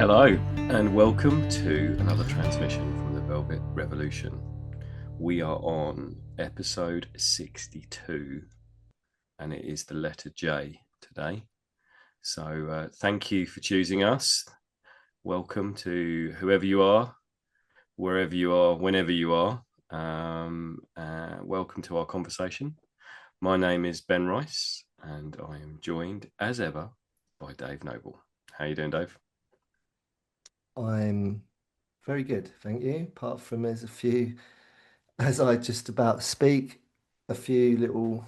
Hello, and welcome to another transmission from the Velvet Revolution. We are on episode 62, and it is the letter J today. So thank you for choosing us. Welcome to whoever you are, wherever you are, whenever you are. Welcome to our conversation. My name is Ben Rice, and I am joined, as ever, by Dave Noble. How you doing, Dave? I'm very good, thank you. Apart from there's a few, as I just about speak, a few little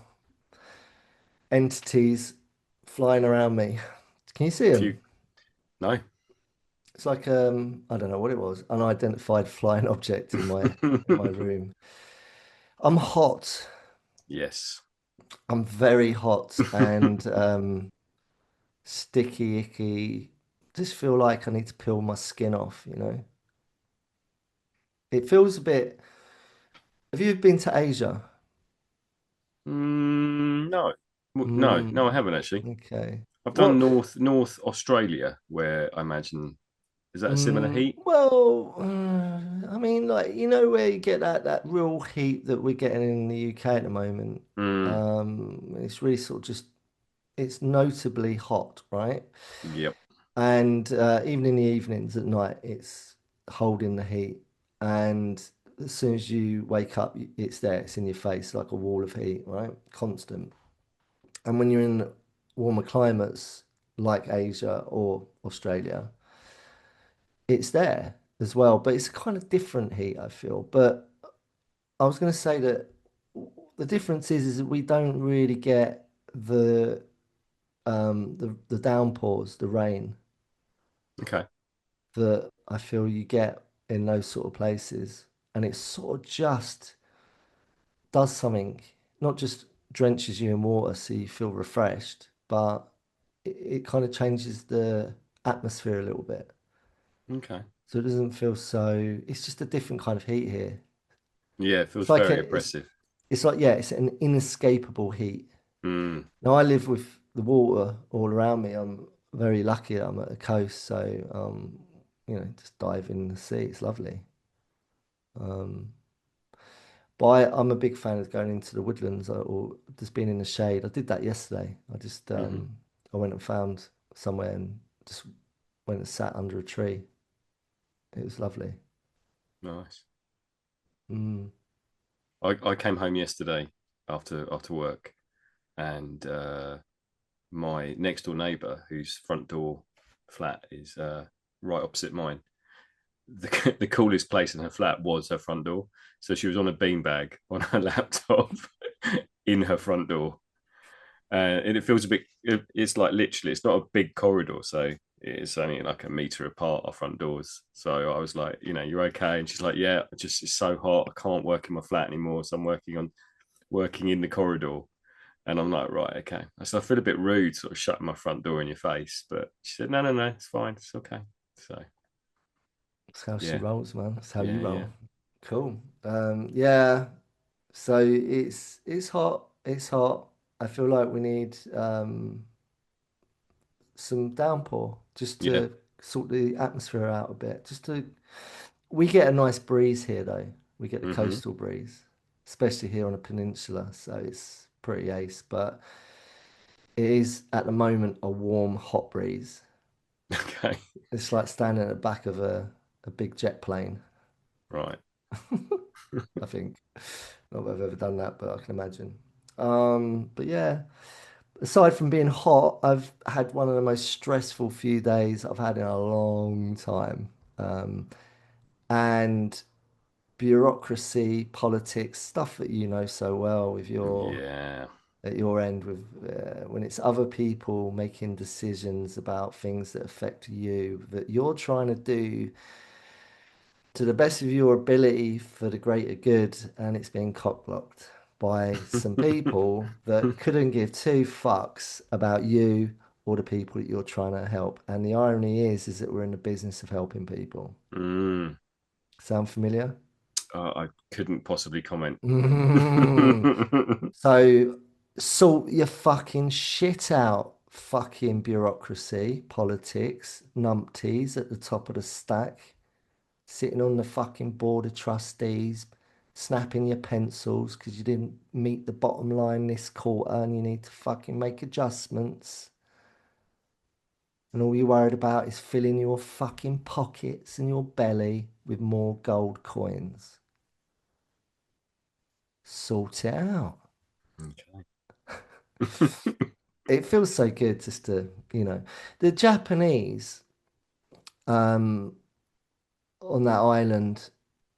entities flying around me. Can you see If you them? no. It's like I don't know what it was, unidentified flying object in my room. I'm hot. Yes. I'm very hot and sticky, icky. Just feel like I need to peel my skin off, you know. It feels a bit. Have you been to Asia? No, no, I Mm, haven't actually. okay. I've done What? North Australia, where I imagine is that a similar heat? Well, I mean, like where you get that real heat that we're getting in the UK at the moment. Mm, It's really sort of just it's notably hot, right? yep. And even in the evenings at night, it's holding the heat. And as soon as you wake up, it's there. It's in your face like a wall of heat, right? Constant. And when you're in warmer climates like Asia or Australia, it's there as well, but it's a kind of different heat, I feel. But I was going to say that the difference is that we don't really get the downpours, the rain Okay. that I feel you get in those sort of places, and it sort of just does something, not just drenches you in water so you feel refreshed, but it kind of changes the atmosphere a little bit. Okay. So it doesn't feel so, it's just a different kind of heat here. Yeah, it It's feels like very a, oppressive. it's like, yeah, it's an inescapable heat. Mm, Now I live with the water all around me. I'm very lucky that I'm at the coast, so just dive in the sea. It's lovely. Um, but I'm a big fan of going into the woodlands or just being in the shade. I did that yesterday. hmm. I went and found somewhere and just went and sat under a tree. It was lovely. Nice. Mm. I came home yesterday after work, and my next door neighbour, whose front door flat is right opposite mine, the coolest place in her flat was her front door. So she was on a beanbag on her laptop in her front door. And it feels a bit, it's like literally, it's not a big corridor. So it's only like a meter apart, our front doors. So I was like, you're okay. And she's like, yeah, it's so hot. I can't work in my flat anymore. So I'm working in the corridor. And I'm like, right, okay. So I feel a bit rude, sort of shutting my front door in your face. But she said, no, no, no, it's fine. It's okay. So That's how she yeah, rolls, man. That's how you yeah, yeah. roll. Cool. Yeah. So it's hot. It's hot. I feel like we need some downpour just Yeah. to sort the atmosphere out a bit. We get a nice breeze here though. We get the Mm-hmm. coastal breeze, especially here on a peninsula. So it's pretty ace. But it is at the moment a warm, hot breeze. Okay. It's like standing at the back of a big jet plane, Right. I think. Not that I've ever done that, but I can imagine. But yeah, aside from being hot, I've had one of the most stressful few days I've had in a long time. Um, and bureaucracy, politics, stuff that you know so well with your Yeah. at your end with when it's other people making decisions about things that affect you that you're trying to do to the best of your ability for the greater good, and it's being cockblocked by some people that couldn't give two fucks about you or the people that you're trying to help. And the irony is that we're in the business of helping people. Mm. Sound familiar? I couldn't possibly comment. So sort your fucking shit out fucking bureaucracy, politics, numpties at the top of the stack, sitting on the fucking board of trustees, snapping your pencils because you didn't meet the bottom line this quarter and you need to fucking make adjustments. And all you're worried about is filling your fucking pockets and your belly with more gold coins. Sort it out. Okay. It feels so good just to, the Japanese um, on that island,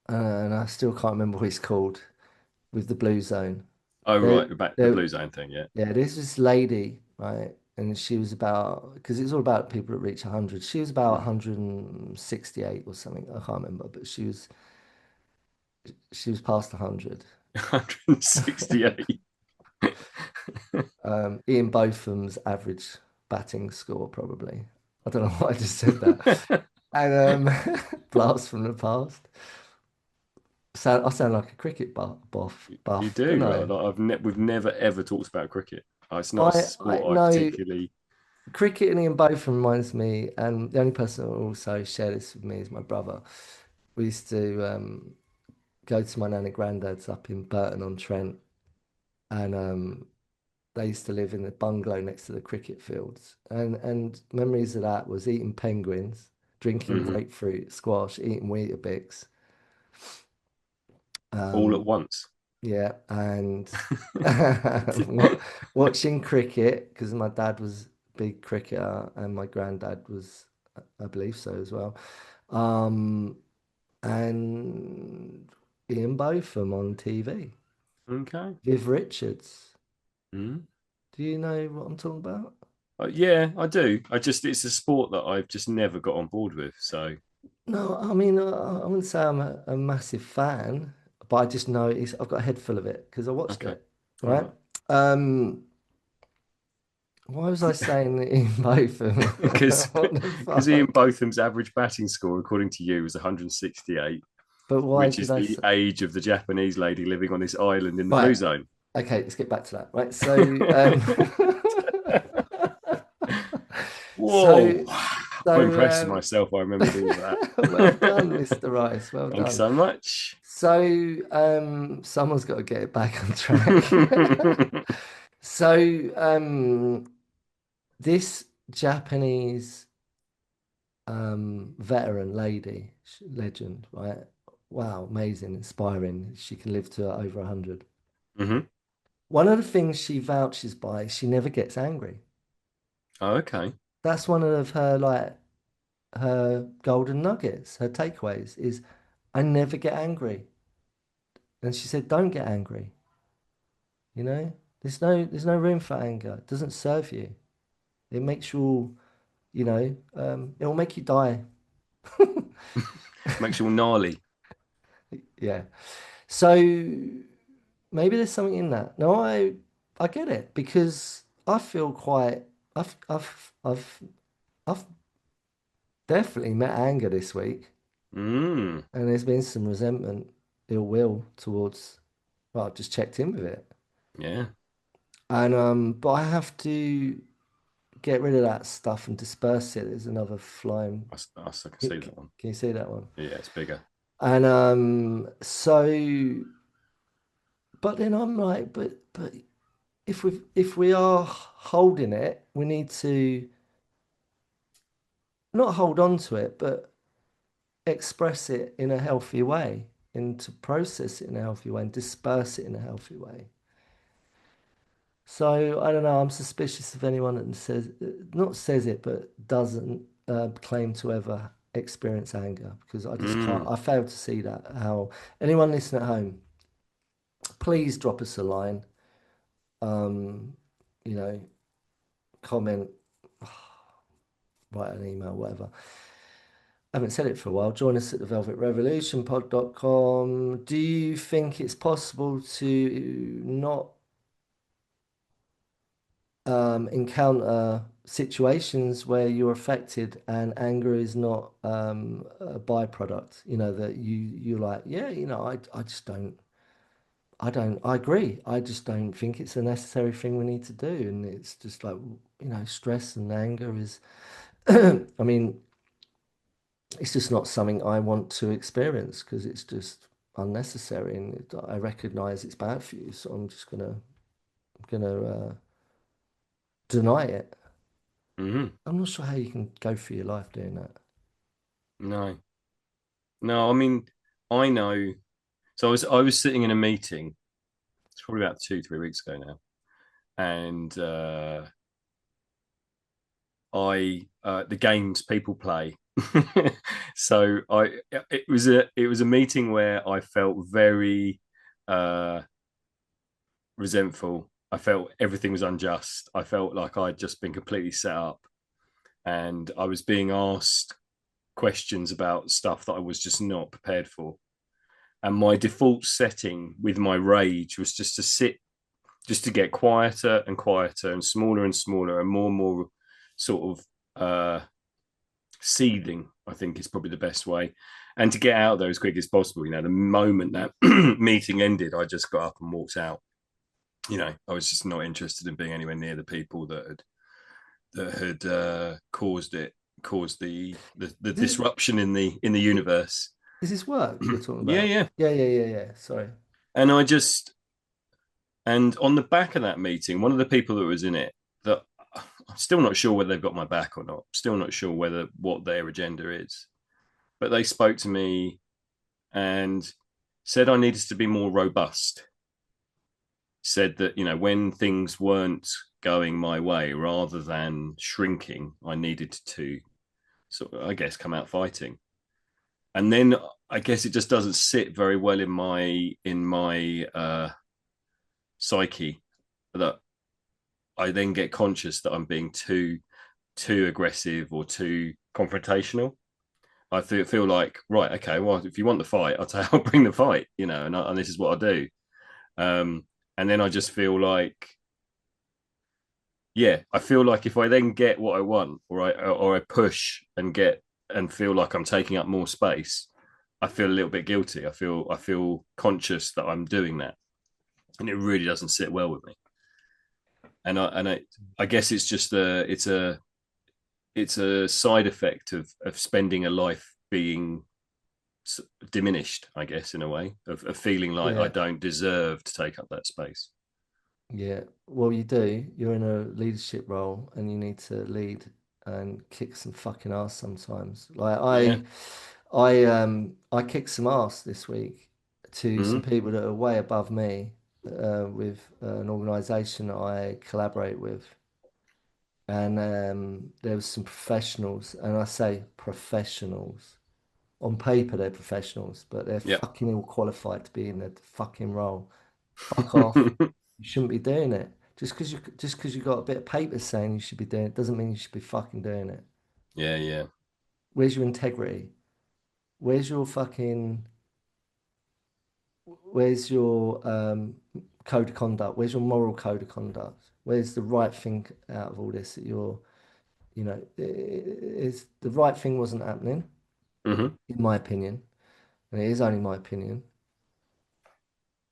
and I still can't remember what it's called, with the blue zone. Oh, There, right. Back the there, blue zone thing. Yeah. yeah, there's this lady, right? And she was about, because it's all about people that reach 100. She was about Mhm. 168 or something. I can't remember, but she was past 100. 168. Ian Botham's average batting score, probably. I don't know why I just said that. And blast from the past. I sound like a cricket You buff, don't do. I? We've never ever talked about cricket. It's not a I sport I know particularly. cricket and Ian Botham reminds me, and the only person who also share this with me is my brother. We used to go to my nan and granddad's up in Burton on Trent, and they used to live in the bungalow next to the cricket fields. And memories of that was eating penguins, drinking Mhm. grapefruit squash, eating Weetabix. All at Um, once. yeah, and watching cricket because my dad was a big cricketer and my granddad was, I believe so as well. Um, and Ian Botham on TV. Okay. Viv Richards. Mm. Do you know what I'm talking about? Yeah, I do. It's a sport that I've just never got on board with. So, No, I mean, I wouldn't say I'm a massive fan, but I just know I've got a head full of it because I watched okay. it, All right? right. Um, why was I saying in both of them? Because What the Ian fuck? Botham's average batting score, according to you, was 168, But why which did is I the say? age of the Japanese lady living on this island in the blue Right, zone. okay, let's get back to that. Right, so so Whoa. I'm impressed with so myself. I remembered all of that. well done, Mr. Rice, well Thanks done. so much. So someone's got to get it back on track. So this Japanese veteran lady, legend, right? Wow, amazing, inspiring. She can live to over 100. Hmm. One of the things she vouches by is she never gets angry. Oh, okay. That's one of her like her golden nuggets, her takeaways is I never get angry. And she said, don't get angry. You know, there's no room for anger. It doesn't serve you. It makes you, it will make you die. Makes you all gnarly. Yeah. So maybe there's something in that. No, I get it because I feel quite I've definitely met anger this week, Mm, and there's been some resentment, ill will towards. Well, I've just checked in with it, yeah. and but I have to get rid of that stuff and disperse it. There's another flying. I can Can, see that one. can you see that one? Yeah, it's bigger. And so, but then I'm like, but if we are holding it, we need to not hold on to it, but express it in a healthy way and to process it in a healthy way and disperse it in a healthy way. So I don't know. I'm suspicious of anyone that says, not says it, but doesn't claim to ever experience anger because I just can't. Mm, I fail to see that. How anyone listening at home, please drop us a line. Um, you know, comment, write an email, whatever. I haven't said it for a while. Join us at the velvetrevolutionpod.com. Do you think it's possible to not encounter situations where you're affected and anger is not a byproduct? You know, that you're like, yeah, I just don't, I agree. I just don't think it's a necessary thing we need to do. And it's just like, stress and anger is, I mean, it's just not something I want to experience because it's just unnecessary. And I recognize it's bad for you. So I'm just gonna deny it. Hmm. I'm not sure how you can go through your life doing that. No, no. I mean, I know. So I was sitting in a meeting. It's probably about 2, 3 weeks ago now, and I the games people play. So it was a meeting where I felt very uh, resentful. I felt everything was unjust. I felt like I'd just been completely set up, and I was being asked questions about stuff that I was just not prepared for. And my default setting with my rage was just to sit, just to get quieter and quieter and smaller and more sort of seething, I think is probably the best way. And to get out there as quick as possible. The moment that meeting ended, I just got up and walked out. I was just not interested in being anywhere near the people that had caused the Is disruption in the universe. is this work you're talking Yeah, about? yeah. Yeah, yeah, yeah, yeah. Sorry. And I just and on the back of that meeting, one of the people that was in it, that I'm still not sure whether they've got my back or not. Still not sure whether what their agenda is. But they spoke to me and said I needed to be more robust. Said that, when things weren't going my way, rather than shrinking, I needed to sort of, I guess, come out fighting. And then I guess it just doesn't sit very well in my psyche that I then get conscious that I'm being too aggressive or too confrontational. I feel like, right, okay, well, if you want the fight, I'll bring the fight, and this is what I do. Um, and then I just feel like, yeah, I feel like if I then get what I want, or I push and get and feel like I'm taking up more space, I feel a little bit guilty. I feel conscious that I'm doing that, and it really doesn't sit well with me. And I guess it's just it's a side effect of spending a life being diminished, I guess, in a way of feeling like I Yeah, don't deserve to take up that space. yeah. Well, you do. You're in a leadership role, and you need to lead and kick some fucking ass sometimes. Like Yeah. I kicked some ass this week to some Hmm. people that are way above me with an organisation that I collaborate with. And there was some professionals, and I say professionals. On paper, they're professionals, but they're Yeah. fucking ill qualified to be in the fucking role. Fuck off. You shouldn't be doing it. Just because you got a bit of paper saying you should be doing it doesn't mean you should be fucking doing it. Yeah. Yeah. Where's your integrity? Where's your fucking where's your code of conduct? Where's your moral code of conduct? Where's the right thing out of all this that is the right thing wasn't happening, Hmm. in my opinion, and it is only my opinion.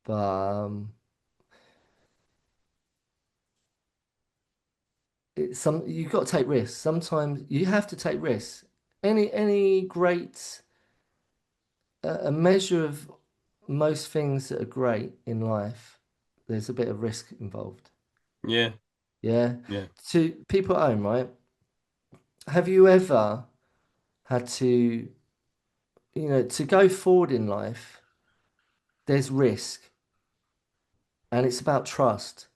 But you've got to take risks. Sometimes you have to take risks. Any great a measure of most things that are great in life, there's a bit of risk involved. Yeah. Yeah. Yeah. To people at home, right? Have you ever had to go forward in life, there's risk and it's about trust.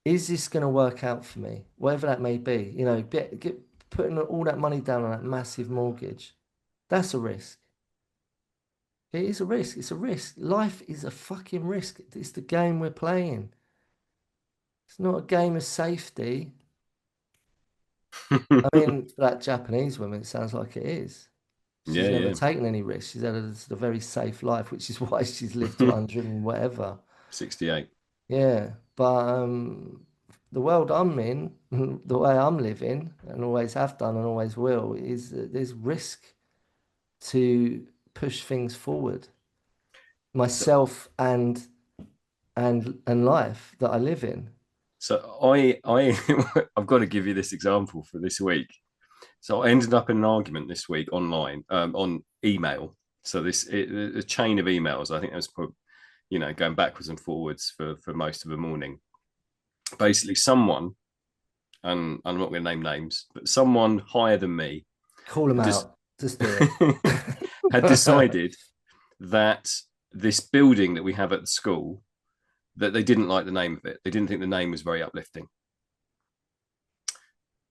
Is this going to work out for me? Whatever that may be, putting all that money down on that massive mortgage, that's a risk. It is a risk. It's a risk. Life is a fucking risk. It's the game we're playing. It's not a game of safety. I mean, that Japanese woman, it sounds like it is. She's Yeah. never Yeah. taken any risks. She's had a very safe life, which is why she's lived to 100 and whatever. 68. Yeah, but the world I'm in, the way I'm living, and always have done and always will, is that there's risk to push things forward. So, Myself and and life that I live in. So I've got to give you this example for this week. So I ended up in an argument this week online, on email. So a chain of emails. I think that was probably, going backwards and forwards for most of the morning. Basically, someone, and I'm not going to name names, but someone higher than me Call them had just out. Just do it. had decided that this building that we have at the school, that they didn't like the name of it. They didn't think the name was very uplifting.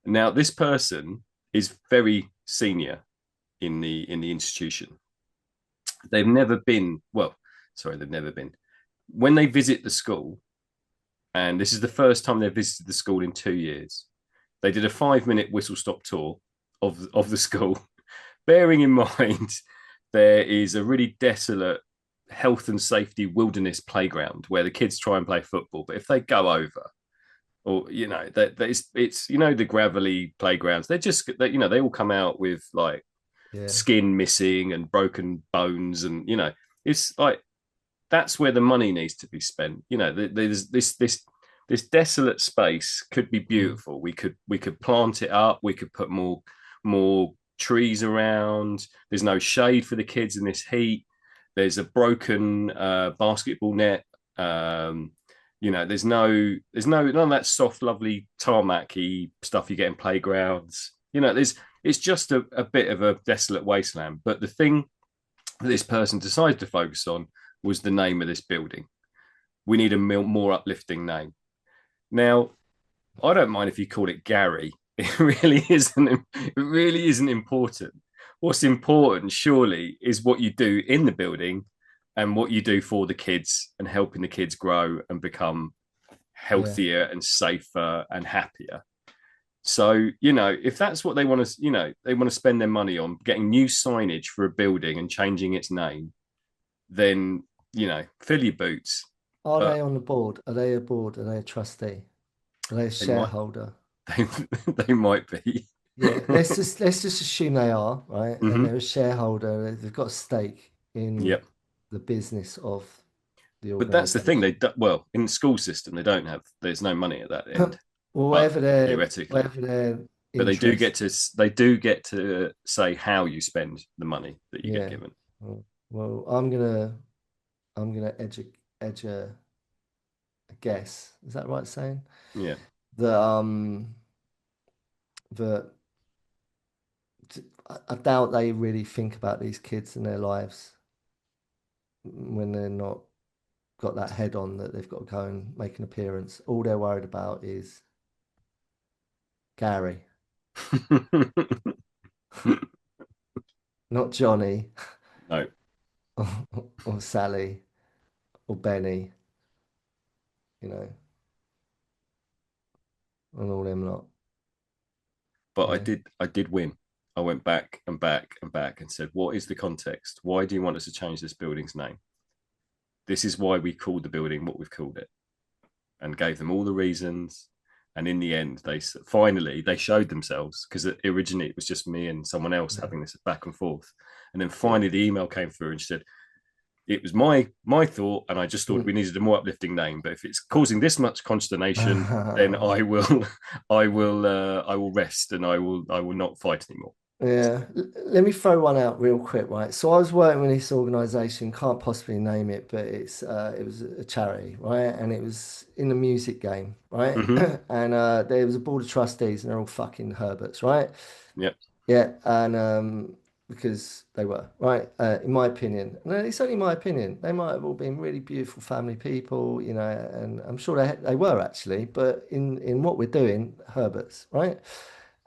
Now, this person is very senior in the institution. They've never been, well, sorry, they've never been. When they visit the school, and this is the first time they've visited the school in 2 years, they did a 5 minute whistle stop tour of the school, bearing in mind there is a really desolate health and safety wilderness playground where the kids try and play football. But if they go over, or that it's the gravelly playgrounds, they all come out with like Yeah. skin missing and broken bones, and it's like that's where the money needs to be spent. There's this desolate space could be Mm. beautiful. We could plant it up. We could put more trees around. There's no shade for the kids in this heat. There's a broken basketball net. There's none of that soft, lovely tarmacy stuff you get in playgrounds. It's just a bit of a desolate wasteland. But the thing that this person decided to focus on was the name of this building. We need a more uplifting name. Now, I don't mind if you call it Gary. It really isn't. It really isn't important. What's important, surely, is what you do in the building and what you do for the kids and helping the kids grow and become Yeah. healthier and safer and happier. So, if that's what they want to, they want to spend their money on getting new signage for a building and changing its name, then, fill your boots. Are they But on the board? Are they a board? Are they a trustee? Are they a they might, shareholder? they, they might be. Yeah, let's just assume they are, right? And Hmm. they're a shareholder. They've got a stake in Yep. the business of the But that's the thing. organization. Well, in the school system, they don't have, there's no money at that end, Well, but whatever their theoretically, whatever their but interest. they do get to say how you spend the money that you get Yeah. given. Well, I'm gonna edge a guess. Is that right saying? Yeah. That I doubt they really think about these kids and their lives when they're not got that head on that they've got to go and make an appearance. All they're worried about is Gary, not Johnny No, or, or Sally or Benny, you know, and all them lot. but I Yeah. did I did win. I went back and back and back and said, what is the context? Why do you want us to change this building's name? This is why we called the building what we've called it, and gave them all the reasons. And in the end, they showed themselves, because originally it was just me and someone else Yeah. having this back and forth. And then Yeah. finally the email came through and she said, it was my thought, and I just thought we needed a more uplifting name. But if it's causing this much consternation, then I will I will rest, and I will not fight anymore. Yeah, let me throw one out real quick, right? So I was working with this organization, can't possibly name it, but it was a charity, right? And it was in the music game, right? Mm-hmm. And there was a board of trustees, and they're all fucking Herberts, right? Yep. Yeah, and because they were, right? In my opinion, and it's only my opinion. They might have all been really beautiful family people, and I'm sure they were actually, but in what we're doing, Herberts, right?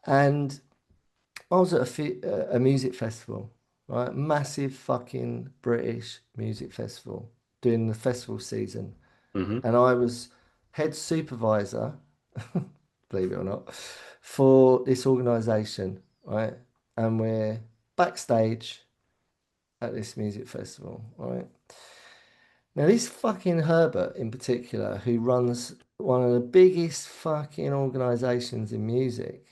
And I was at a music festival, right? Massive fucking British music festival doing the festival season. Mm-hmm. And I was head supervisor, believe it or not, for this organization, right? And we're backstage at this music festival, right? Now, this fucking Herbert in particular, who runs one of the biggest fucking organizations in music,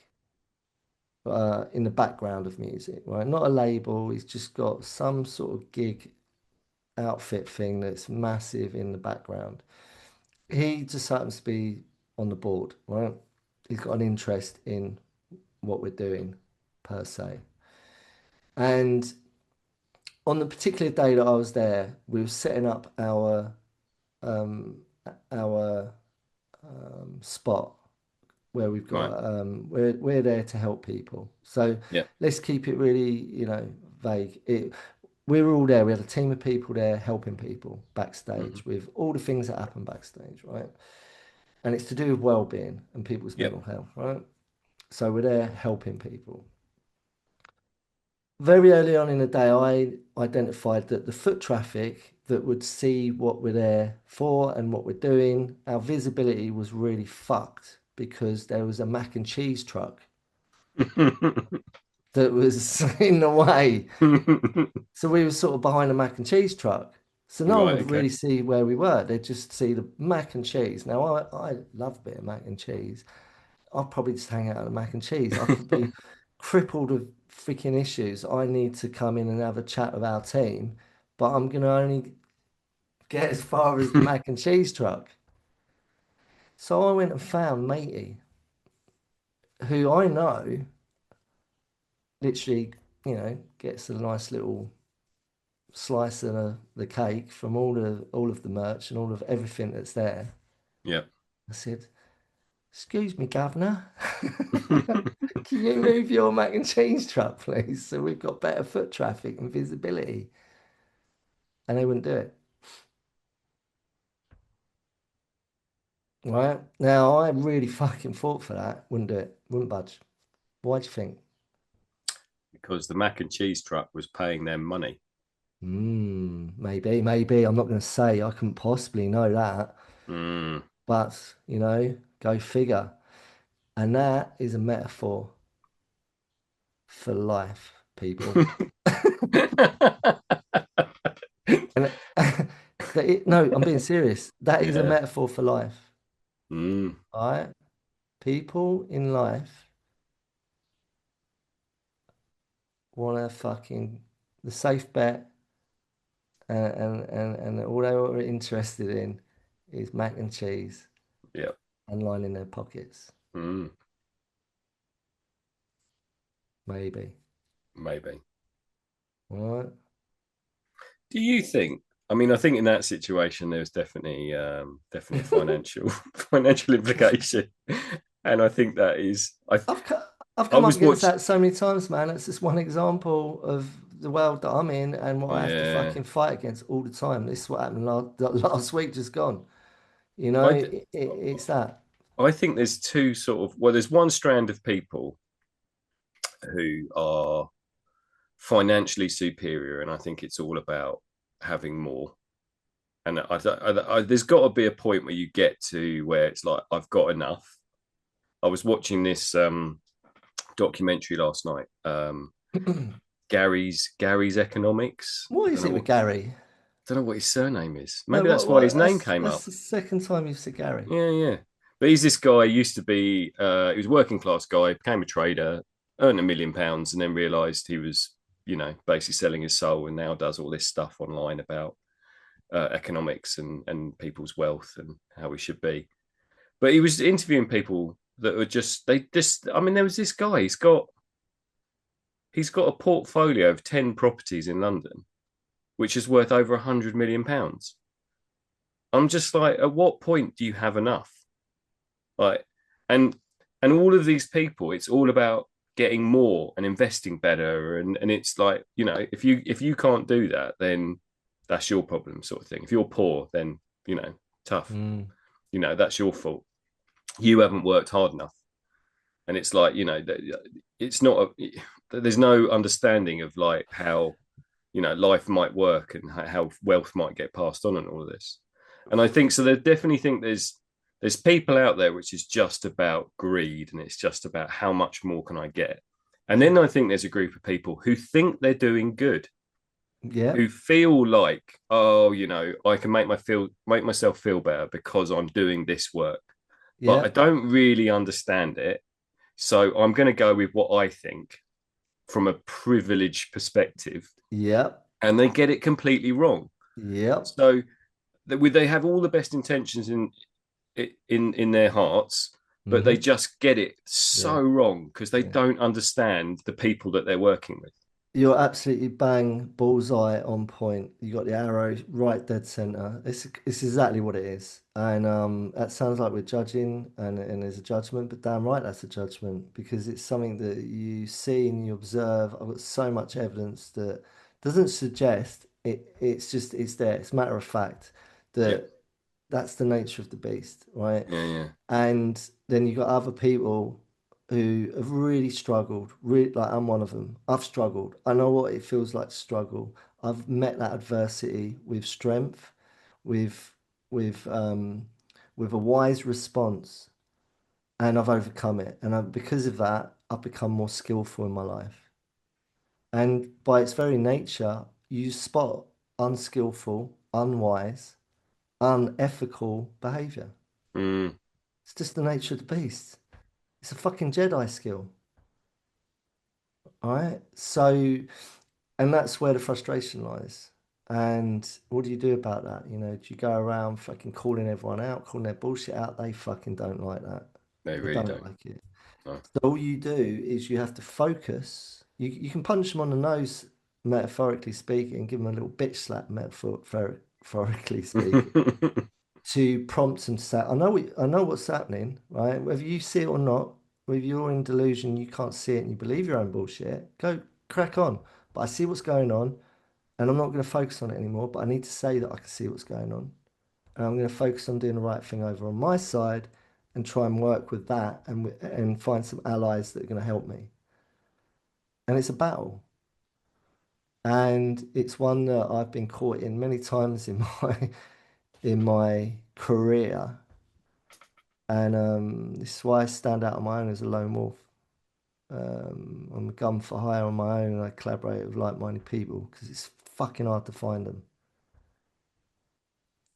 in the background of music, right? Not a label. He's just got some sort of gig outfit thing that's massive in the background. he just happens to be on the board, right? He's got an interest in what we're doing per se. And on the particular day that I was there, we were setting up um our spot where we've Right. got we're there to help people. So Yeah. let's keep it really, vague. We were all there. We had a team of people there helping people Hmm. backstage with all the things that happen backstage, right? And it's to do with well-being and people's Yep. mental health, right? So we're there helping people. Very early on in the day, I identified that the foot traffic that would see what we're there for and what we're doing, our visibility was really fucked because there was a mac and cheese truck that was in the way. So we were sort of behind a mac and cheese truck. So no one Right. would Okay. really see where we were. They'd just see the mac and cheese. Now, I love a bit of mac and cheese. I'll probably just hang out at the mac and cheese. I could be crippled with freaking issues. I need to come in and have a chat with our team, but I'm going to only get as far as the mac and cheese truck. So I went and found Matey, who I know literally, gets a nice little slice of the cake from all of the merch and all of everything that's there. Yep. I said, "Excuse me, Governor, can you move your mac and cheese truck, please? So we've got better foot traffic and visibility." And they wouldn't do it. Right? Now, I really fucking fought for that. Wouldn't do it. Wouldn't budge. Why do you think? Because the mac and cheese truck was paying them money. Maybe, maybe. I'm not going to say. I couldn't possibly know that. Mm. But, go figure. And that is a metaphor for life, people. And no, I'm being serious. That is a Yeah. metaphor for life. Mm. All right? People in life want to fucking the safe bet, and all they were interested in is mac and cheese Yeah. and lining their pockets. Mm. Maybe. Maybe. All right? Do you think? I mean, I think in that situation there's definitely a financial financial implication, and I think that is I've co- I've I come up was against watched. that so many times, man. It's just one example of the world that I'm in and what I have to Yeah, fucking fight against all the time. This is what happened last week, just gone. I It's that. I think there's two sort of there's one strand of people who are financially superior, and I think it's all about having more. And there's got to be a point where you get to where it's like I've got enough. I was watching this documentary last night. Gary's economics. What is it with Gary? Don't know what his surname is. No, Maybe that's why his name came that's up. the second time you've said Gary. Yeah, yeah. But he's this guy. Used to be. He was a working class guy. Became a trader. Earned £1 million, and then realised he was, basically selling his soul, and now does all this stuff online about economics and people's wealth and how we should be. But he was interviewing people that were just. I mean, there was this guy. He's got a portfolio of 10 properties in London, which is worth over £100 million. I'm just like, at what point do you have enough? Like, and all of these people, it's all about getting more and investing better, and it's like, if you can't do that, then that's your problem, sort of thing. If you're poor, then tough. Mm. That's your fault. You haven't worked hard enough, and it's like, it's not there's no understanding of like how life might work and how wealth might get passed on and all of this. And I think so. They definitely think there's people out there which is just about greed, and it's just about how much more can I get. And then I think there's a group of people who think they're doing good, Yeah, who feel like, oh, I can make myself feel better because I'm doing this work, but I yeah, don't really understand it. So I'm going to go with what I think from a privileged perspective, yeah, and they get it completely wrong. yeah, So they have all the best intentions in their hearts, but they Hmm. just get it Yeah, so wrong because they yeah. don't understand the people that they're working with. You're absolutely bang bullseye on point. You got the arrow right dead center. It's exactly what it is. And that sounds like we're judging and there's a judgment, but damn right that's a judgment because it's something that you see and you observe. I've got so much evidence that doesn't suggest it, it's there. It's matter of fact Yeah, that that's the nature of the beast, right? yeah, yeah. And then you've got other people who have really struggled. Really, like I'm one of them. I've struggled. I know what it feels like to struggle. I've met that adversity with strength, with with um, with a wise response, and I've overcome it. And because of that, I've become more skillful in my life. And by its very nature, you spot unskillful, unwise, unethical behavior. Mm, It's just the nature of the beast. It's a fucking Jedi skill. All right. So, and that's where the frustration lies. And what do you do about that? You know, do you go around fucking calling everyone out, calling their bullshit out? They fucking don't like that. they They really don't don't. like it. No. So all you do is you have to focus. You can punch them on the nose, metaphorically speaking, give them a little bitch slap, metaphorically speaking, to prompt them to say, I know what's happening, right? Whether you see it or not, whether you're in delusion, you can't see it and you believe your own bullshit, go crack on. But I see what's going on and I'm not going to focus on it anymore, but I need to say that I can see what's going on. And I'm going to focus on doing the right thing over on my side and try and work with that and find some allies that are going to help me. And it's a battle. And it's one that I've been caught in many times in my career. And this is why I stand out on my own as a lone wolf. I'm a gun for hire on my own and I collaborate with like-minded people because it's fucking hard to find them.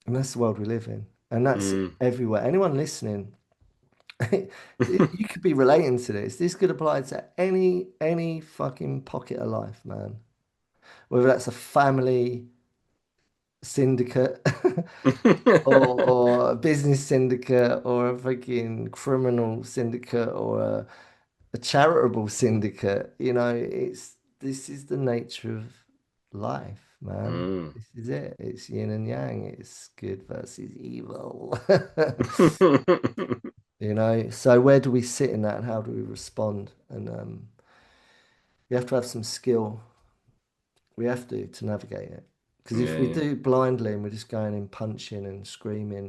And that's the world we live in. And that's Mm. everywhere. Anyone listening, you could be relating to this. This could apply to any fucking pocket of life, man. Whether that's a family syndicate or a business syndicate or a freaking criminal syndicate or a charitable syndicate. You know, it's this is the nature of life, man. Mm. This is it. It's yin and yang. It's good versus evil. You know, so where do we sit in that and how do we respond? And we have to have some skill. We have to navigate it. Because if Yeah, we yeah, do it blindly and we're just going in punching and screaming,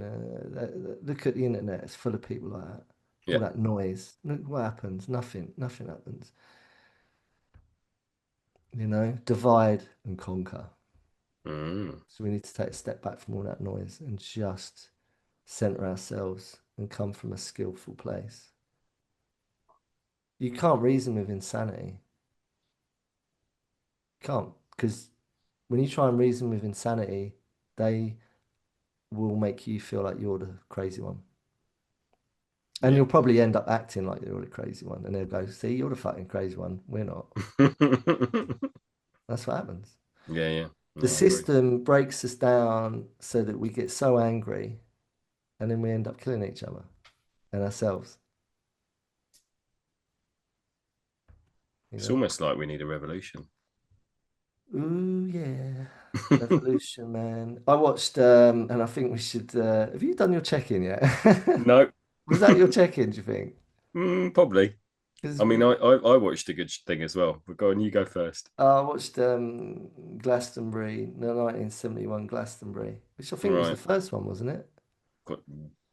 look at the internet, it's full of people like that. All yeah. that noise. Look what happens. Nothing happens. You know, divide and conquer. Mm. So we need to take a step back from all that noise and just center ourselves and come from a skillful place. You can't reason with insanity. You can't, because when you try and reason with insanity, they will make you feel like you're the crazy one. And Yeah. you'll probably end up acting like you're the crazy one. And they'll go, see, you're the fucking crazy one. We're not. That's what happens. Yeah, yeah. The No, I agree. system breaks us down so that we get so angry and then we end up killing each other and ourselves. You It's know? almost like we need a revolution. Ooh, yeah. Revolution, man. I watched, and I think we should. Have you done your check-in yet? No. Was that your check-in, do you think? Probably. 'Cause I mean, I watched a good thing as well. But go on, you go first. I watched Glastonbury, the 1971 Glastonbury, which I think was the Right. first one, wasn't it? Got,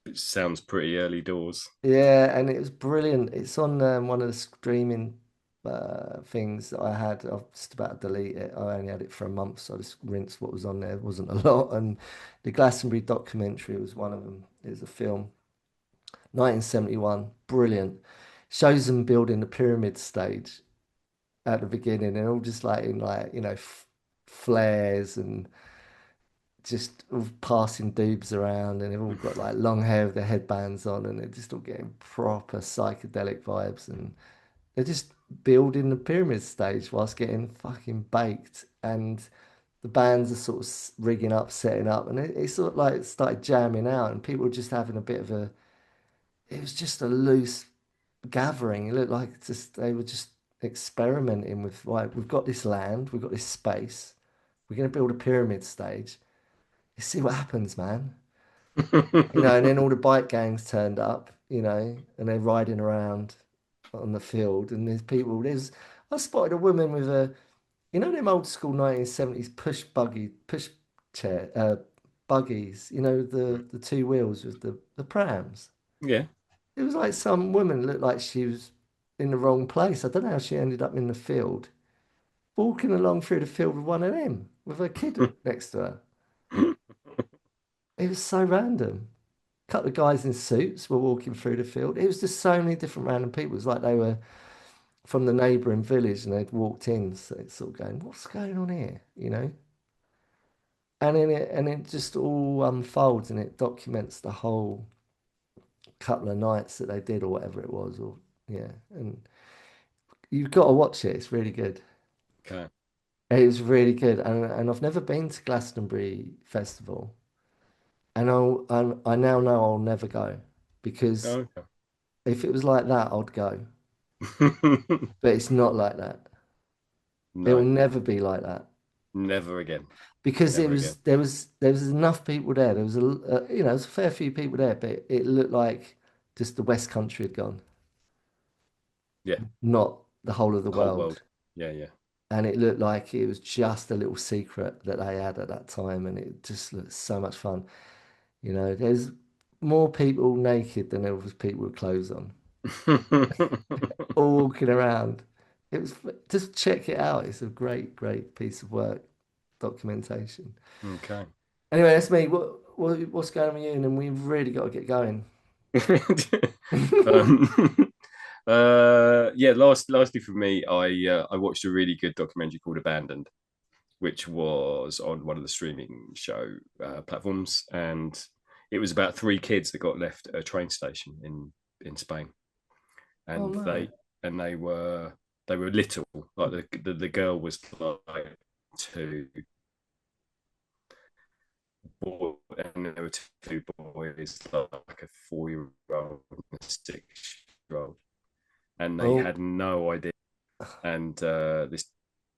it sounds pretty early doors. Yeah, and it was brilliant. It's on one of the streaming things that I had. I've just about to delete it. I only had it for a month, so I just rinsed what was on there. It wasn't a lot. And the Glastonbury documentary was one of them. It was a film, 1971, brilliant. Shows them building the pyramid stage at the beginning, and all just like in like flares and just all passing dudes around, and they've all got like long hair with their headbands on, and they're just all getting proper psychedelic vibes, and they're just building the pyramid stage whilst getting fucking baked. And the bands are sort of rigging up, setting up, and it sort of like started jamming out, and people were just having a bit of a. It was just a loose gathering. It looked like just they were just experimenting with like we've got this land, we've got this space, we're going to build a pyramid stage. You see what happens, man. And then all the bike gangs turned up, and they're riding around on the field, and there's people. I spotted a woman with them old school 1970s push chair, buggies, the two wheels with the prams. Yeah. It was like some woman looked like she was in the wrong place. I don't know how she ended up in the field, walking along through the field with one of them, with her kid next to her. It was so random. A couple of guys in suits were walking through the field. It was just so many different random people. It was like they were from the neighbouring village and they'd walked in. So it's sort of going, what's going on here? And it just all unfolds and it documents the whole couple of nights that they did or whatever it was. Or yeah, and you've got to watch it. It's really good. Okay. It was really good, and I've never been to Glastonbury Festival, and I now know I'll never go because Okay. if it was like that, I'd go. But it's not like that. It will No, never be like that never again. because it Never was again. there was enough people there. There was there was a fair few people there, but it looked like just the West Country had gone, Yeah. not the whole of the The whole world. world. Yeah, yeah. And it looked like it was just a little secret that they had at that time, and it just looked so much fun. There's more people naked than there was people with clothes on, all walking around. It was just check it out. It's a great, great piece of work, documentation. Okay. Anyway, that's me. What's going on with you? And then we've really got to get going. um, yeah, lastly for me, I watched a really good documentary called Abandoned, which was on one of the streaming show platforms, and it was about three kids that got left at a train station in Spain, Oh and no. they were little, like the girl was like two, boy, and there were two boys, like a 4-year-old and a 6-year-old, and they Oh, had no idea. And this,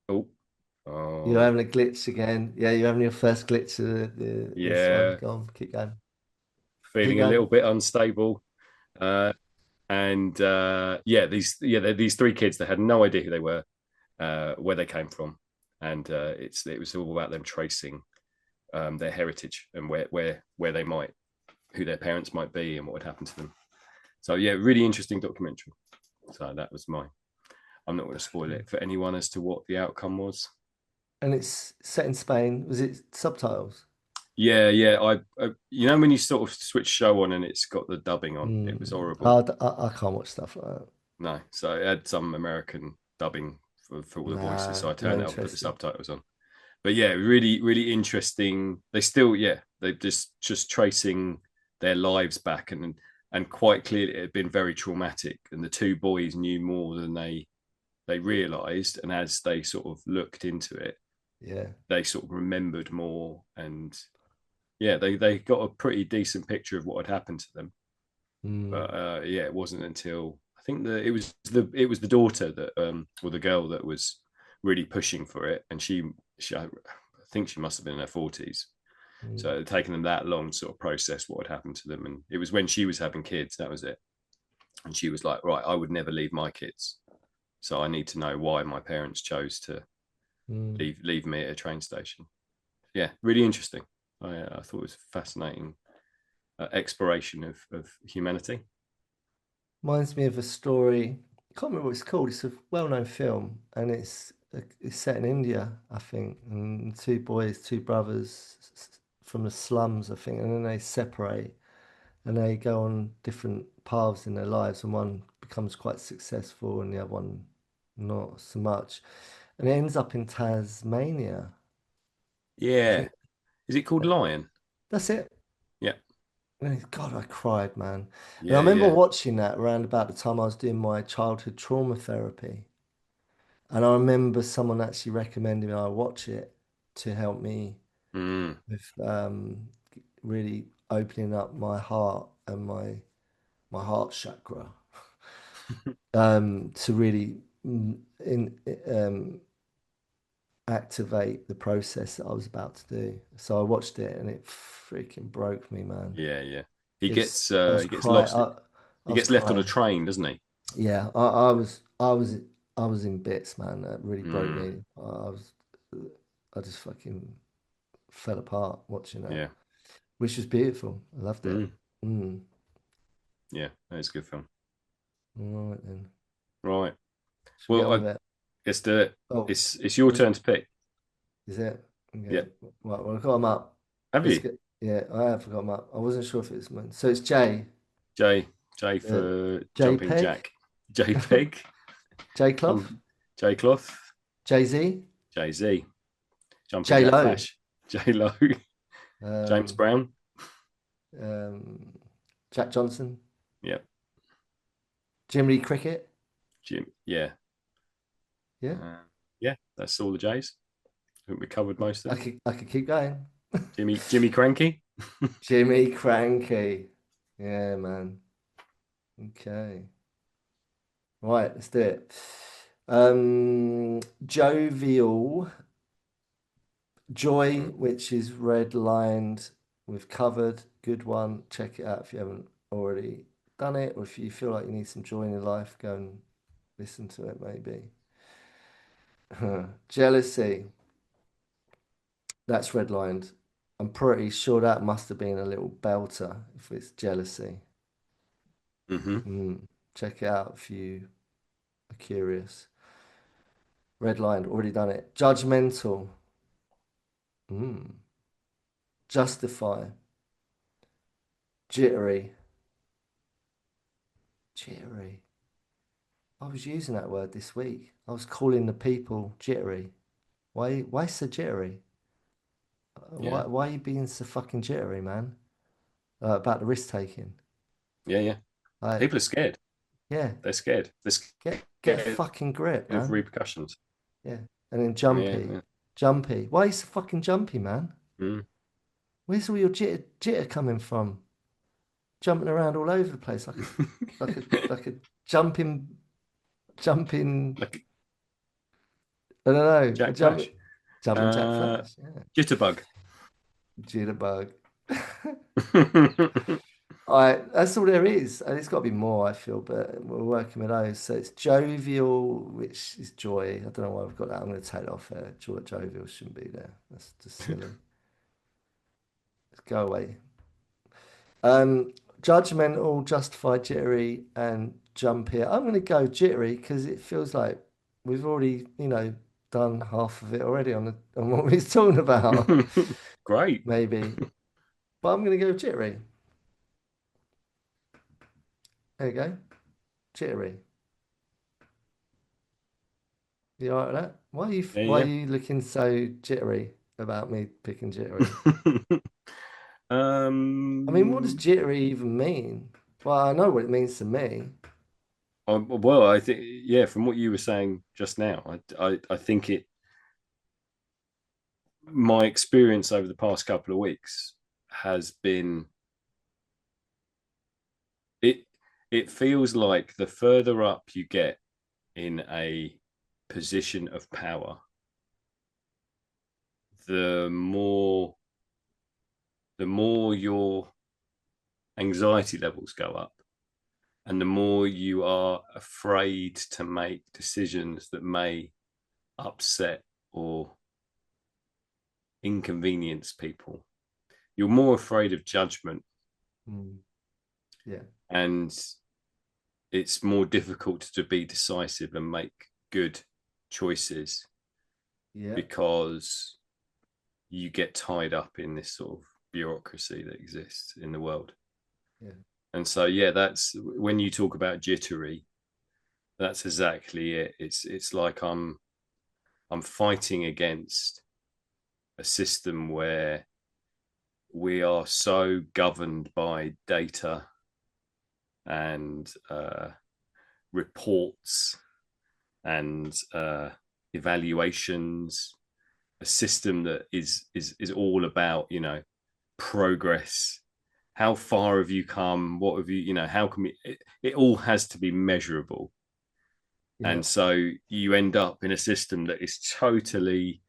oh, you're oh, having a glitch again. Yeah, you're having your first glitch of this one. yeah, Go on, keep going. Keep feeling a going. little bit unstable. Uh, and yeah, these three kids, they had no idea who they were, where they came from, and it was all about them tracing their heritage and where they might, who their parents might be, and what would happen to them. So yeah, really interesting documentary. So that was my. I'm not going to spoil it for anyone as to what the outcome was. And it's set in Spain. Was it subtitles? Yeah, yeah. When you sort of switch show on and it's got the dubbing on, it was Mm. horrible. I can't watch stuff like that. No, so it had some American dubbing for all the voices. Nah, So I not turned it up, put the interested. subtitles on. But yeah, really, really interesting. They still, yeah, they just tracing their lives back, and quite clearly it had been very traumatic. And the two boys knew more than they realized. And as they sort of looked into it, Yeah. they sort of remembered more, and yeah, they got a pretty decent picture of what had happened to them. Mm. But yeah, it wasn't until I think it was the daughter that or the girl that was really pushing for it, and she I think she must have been in her 40s. So Mm. it had taken them that long to sort of process what had happened to them, and it was when she was having kids, that was it. And she was like, right, I would never leave my kids, so I need to know why my parents chose to Mm. leave me at a train station. Yeah, really interesting. I thought it was fascinating exploration of humanity. Reminds me of a story. I can't remember what it's called. It's a well-known film, and it's set in India, I think. And two boys, two brothers from the slums, I think, and then they separate and they go on different paths in their lives, and one becomes quite successful, and the other one not so much. And it ends up in Tasmania. I Yeah, think is it called Lion? that's it. Yeah, And God, I cried, man. And I yeah, remember yeah. watching that around about the time I was doing my childhood trauma therapy. And I remember someone actually recommending me I watch it. to help me Mm. with really opening up my heart and my heart chakra to really in activate the process that I was about to do. So I watched it and it freaking broke me, man. Yeah, yeah. I was He gets crying. lost. I He was gets left on a crying. train, doesn't he? Yeah, I was in bits, man. That really broke Mm. me. I just fucking fell apart watching that, Yeah. which was beautiful. I loved it. Mm. Mm. Yeah, that is a good film. All right then. Right. Should we get Well, on with it? let's do it. Oh, It's your was turn to pick. is it? Yeah. Okay. Right, well, I got them up. Have Let's you? get. Yeah, I have got them up. I wasn't sure if it was mine. So it's J. J. J Uh, for jumping JPEG, Jack. J Peg. J Clough, Jump. J Cloth. Jay Z, J Z. Jumping J Jack Lo, Flash. J Lo. James um, Brown. um, Jack Johnson, Yeah. Jimmy Cricket. Jim. Yeah. Yeah, Uh, yeah. That's all the J's. I think we covered most of them. I could keep going. Jimmy Cranky. Jimmy Cranky. Yeah, man. Okay. Right, let's do it. Jovial. Joy, Mm. which is red lined, we've covered. Good one. Check it out if you haven't already done it, or if you feel like you need some joy in your life, go and listen to it maybe. Jealousy, that's redlined. I'm pretty sure that must have been a little belter if it's jealousy. Mm-hmm. Mm. Check it out if you are curious. Redlined, already done it. Judgmental. Mm. Justify. Jittery. Jittery. I was using that word this week. I was calling the people jittery. Why so jittery? Yeah. Why are you being so fucking jittery, man? About the risk taking. Yeah. Yeah. Like, People are scared. yeah, They're scared. They're get a scared fucking grip, of man. repercussions. Yeah. And then Yeah. jumpy. Yeah. Jumpy. Why are you so fucking jumpy, man? Mm. Where's all your jitter coming from? Jumping around all over the place like a jumping jumping Like I don't know, a Jack Flash. jumping Jack Uh, Flash. Yeah. Jitterbug. Jitterbug. All right, that's all there is. And it's got to be more, I feel, but we're working with those. So it's jovial, which is joy. I don't know why I've got that. I'm going to take it off there. Jovial shouldn't be there. That's just silly. Let's go away. Judgmental, justified, jittery, and jump here. I'm going to go jittery because it feels like we've already, done half of it already on what we was talking about. Great. Maybe, but I'm going to go jittery. There you go, jittery. You all right with that? Why are Yeah, you looking so jittery about me picking jittery? yeah. I mean, what does um, jittery even mean? Well, I know what it means to me. well, I think yeah. From what you were saying just now, I think it. My experience over the past couple of weeks has been it. It feels like the further up you get in a position of power, the more the more your anxiety levels go up and the more you are afraid to make decisions that may upset or inconvenience people. You're more afraid of judgment, Mm, yeah, and it's more difficult to be decisive and make good choices yeah, because you get tied up in this sort of bureaucracy that exists in the world. yeah, And so, yeah, that's when you talk about jittery, that's exactly it. It's like I'm fighting against a system where we are so governed by data and reports and evaluations a system that is all about, progress. How far have you come? What have you, how can we, it all has to be measurable. Yeah. And so you end up in a system that is totally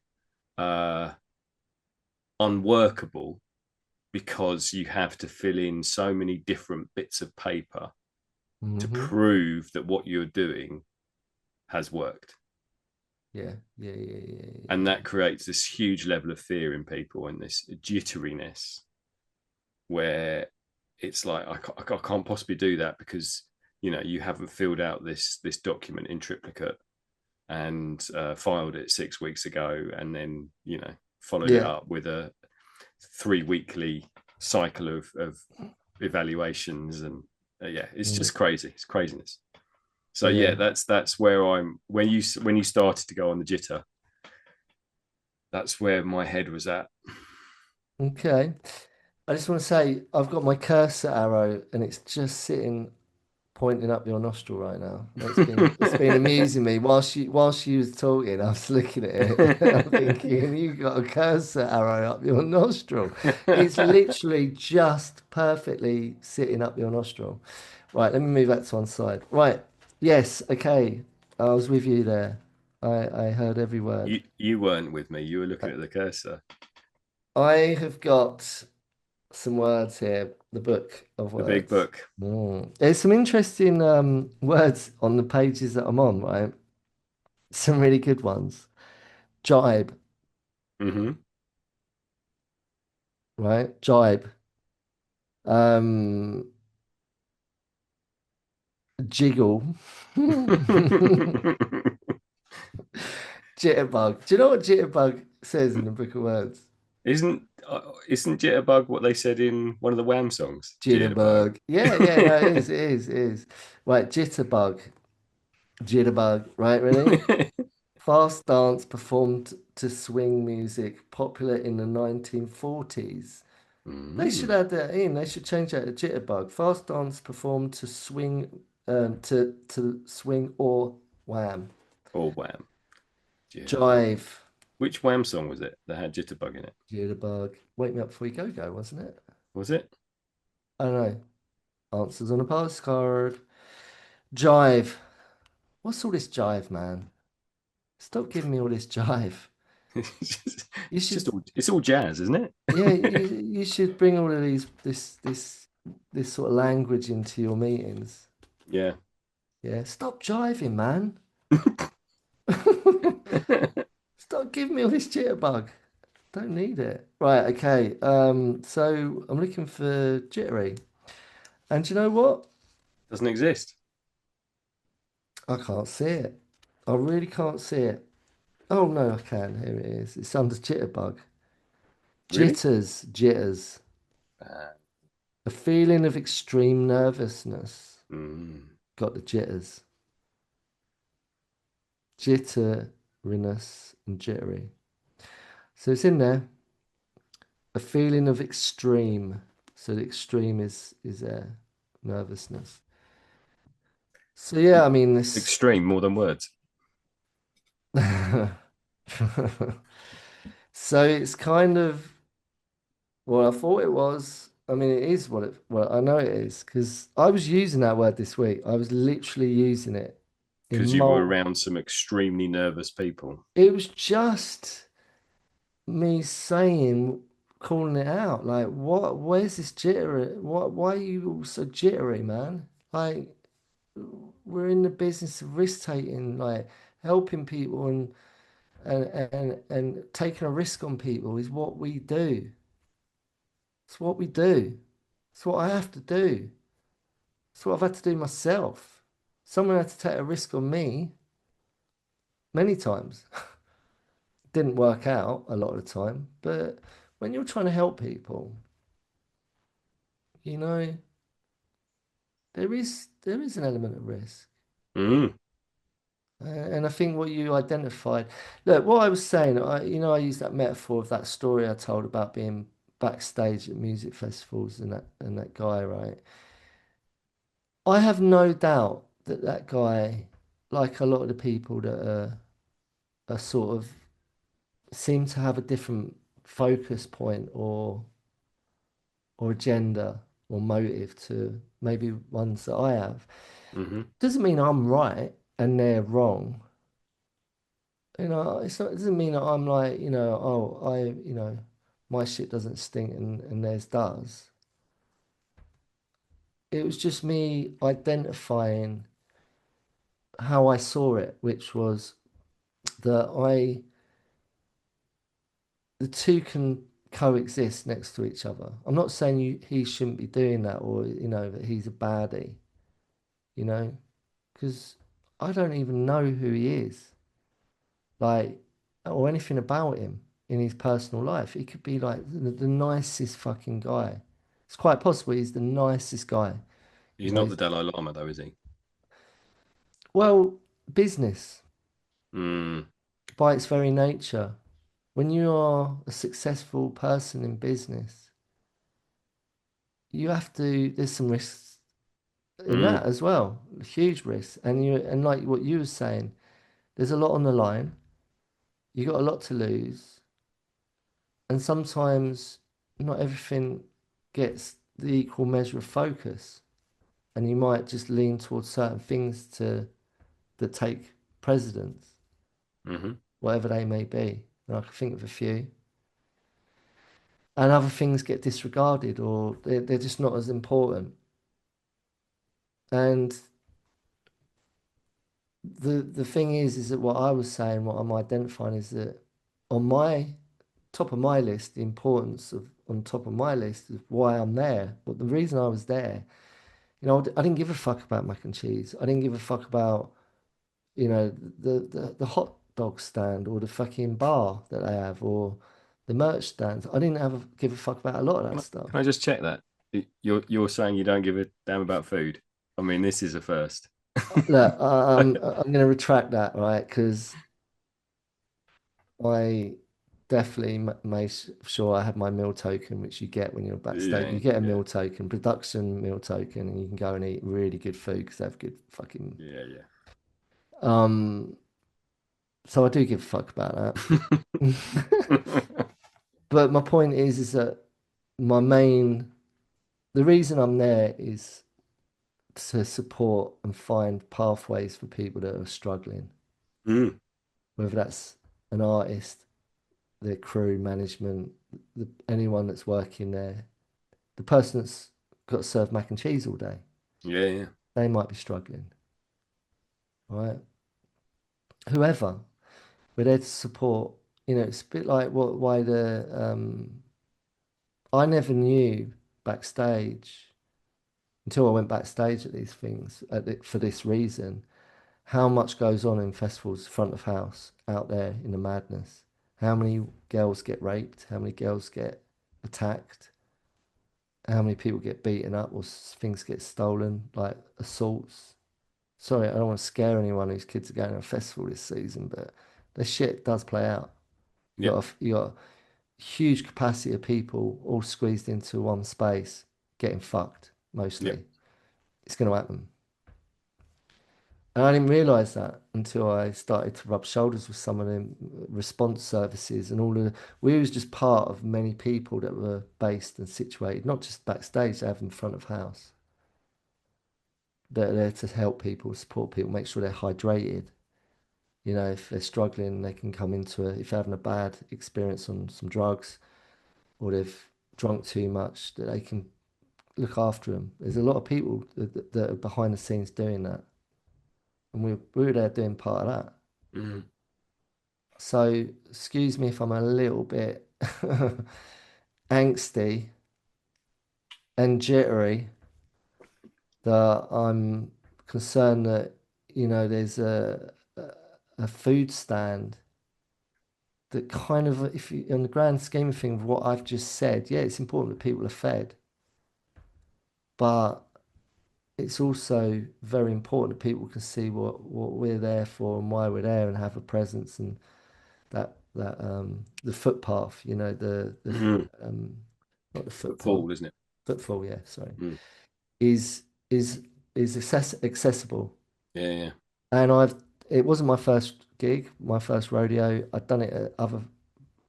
uh, unworkable, because you have to fill in so many different bits of paper to Hmm. prove that what you're doing has worked. Yeah. Yeah. Yeah. Yeah. And Yeah. that creates this huge level of fear in people and this jitteriness where it's like, I can't possibly do that because you haven't filled out this document in triplicate and filed it 6 weeks ago, and then followed it Yeah. up with a 3 weekly cycle of evaluations. And yeah, it's Mm. just crazy. It's craziness. So yeah, Yeah. that's where I'm when you started to go on the jitter, that's where my head was at. Okay. I just want to say I've got my cursor arrow and it's just sitting pointing up your nostril right now. It's been amusing me whilst you was talking. I was looking at it. I'm thinking you got a cursor arrow up your nostril. It's literally just perfectly sitting up your nostril. Right, let me move that to one side. Right, yes, okay. I was with you there. I heard every word. You weren't with me. You were looking at the cursor. I have got some words here, the book of The big words. book. There's some interesting words on the pages that I'm on, right? Some really good ones. Jibe, Mm-hmm. right? Jibe. Um, Jiggle. Jitterbug. Do you know what jitterbug says in the book of words? Isn't Jitterbug what they said in one of the Wham songs? Jitterbug. Jitterbug. Yeah, yeah, no, it is, it is, it is. Right, jitterbug. Jitterbug. Right, ready? Fast dance performed to swing music, popular in the 1940s. They should Mm. add that in. They should change that to jitterbug. Fast dance performed to swing, to swing or wham. Or Wham. Jitterbug. Jive. Which Wham song was it that had Jitterbug in it? Jitterbug. Wake me up before you go go, wasn't it? Was it? I don't know. Answers on a postcard. Jive. What's all this jive, man? Stop giving me all this jive. You It's should, just all jazz, isn't it? yeah, you should bring all of this sort of language into your meetings. Yeah. Yeah, stop jiving, man. Stop giving me all this jitterbug. Don't need it. Right, okay. So I'm looking for jittery. And you know what? Doesn't exist. I can't see it. I really can't see it. Oh no, I can. Here it is. It's under jitterbug. Really? Jitters. Uh, A feeling of extreme nervousness. mm. Got the jitters. Jitteriness and jittery. So it's in there. A feeling of extreme. So the extreme is nervousness. So yeah, I mean this. Extreme more than words. So it's kind of well, I thought it was. I mean, it is what it. Well, I know it is because I was using that word this week. I was literally using it in Because you were mul. around some extremely nervous people. It was just me saying, calling it out. Like, what? Where's this jittery? What? Why are you all so jittery, man? Like, we're in the business of risk taking, like helping people and taking a risk on people is what we do. It's what we do. It's what I have to do. It's what I've had to do myself. Someone had to take a risk on me many times. Didn't work out a lot of the time, but when you're trying to help people, you know, there is an element of risk. Mm. And I think what you identified, look, what I was saying, I used that metaphor of that story I told about being backstage at music festivals and that guy, right? I have no doubt that that guy, like a lot of the people that are sort of seem to have a different focus point or agenda or motive to maybe ones that I have. Hmm. Doesn't mean I'm right and they're wrong. It's not, it doesn't mean that I'm like, oh, my shit doesn't stink and theirs does. It was just me identifying how I saw it, which was that the two can coexist next to each other. I'm not saying he shouldn't be doing that or, that he's a baddie, you know, because I don't even know who he is, like, or anything about him in his personal life. He could be like the nicest fucking guy. It's quite possible he's the nicest guy. He's not the Dalai Lama, though, is he? Well, business Mm. by its very nature, when you are a successful person in business, you have to, there's some risks in that Mm. as well, huge risks. And like what you were saying, there's a lot on the line. You got a lot to lose. And sometimes not everything gets the equal measure of focus. And you might just lean towards certain things to that take precedence, Hmm. whatever they may be. And I can think of a few. And other things get disregarded or they're just not as important. And the thing is that what I was saying, what I'm identifying is that on my top of my list, the importance of on top of my list of why I'm there. But the reason I was there, I didn't give a fuck about mac and cheese. I didn't give a fuck about, the hot dog stand or the fucking bar that they have or the merch stands. I didn't give a fuck about a lot of that stuff. Can I just check that? You're saying you don't give a damn about food? I mean, this is a first. Look, I'm going to retract that, right? Because I definitely made sure I had my meal token, which you get when you're backstage. Yeah, You get a yeah, meal token, production meal token, and you can go and eat really good food because they have good fucking. yeah, Um, so I do give a fuck about that. yeah. But my point is that my main, the reason I'm there is to support and find pathways for people that are struggling, Mm. whether that's an artist, their crew, management, anyone that's working there. The person that's got to serve mac and cheese all day, Yeah, yeah. they might be struggling, right? Whoever, we're there to support. It's a bit like why I never knew backstage until I went backstage at these things for this reason, how much goes on in festivals front of house out there in the madness. How many girls get raped? How many girls get attacked? How many people get beaten up or things get stolen, like assaults? Sorry, I don't want to scare anyone whose kids are going to a festival this season, but the shit does play out. Yep, You got a huge capacity of people all squeezed into one space, getting fucked yep. mostly. It's going to happen. And I didn't realize that until I started to rub shoulders with some of them response services and all of we was just part of many people that were based and situated, not just backstage, they have in front of house. They're there to help people, support people, make sure they're hydrated. If they're struggling, they can come into it. If they're having a bad experience on some drugs or they've drunk too much, that they can look after them. There's a lot of people that are behind the scenes doing that. And we were there doing part of that. Mm. So, excuse me if I'm a little bit angsty and jittery, that I'm concerned that, there's a food stand that kind of, if you, in the grand scheme of things, what I've just said, yeah, it's important that people are fed, but it's also very important that people can see what we're there for and why we're there and have a presence and that the footpath, Mm. not the footpath, Footfall, isn't it? footfall, yeah, sorry, Mm. is is accessible. Yeah, yeah. And it wasn't my first gig, my first rodeo. I'd done it at other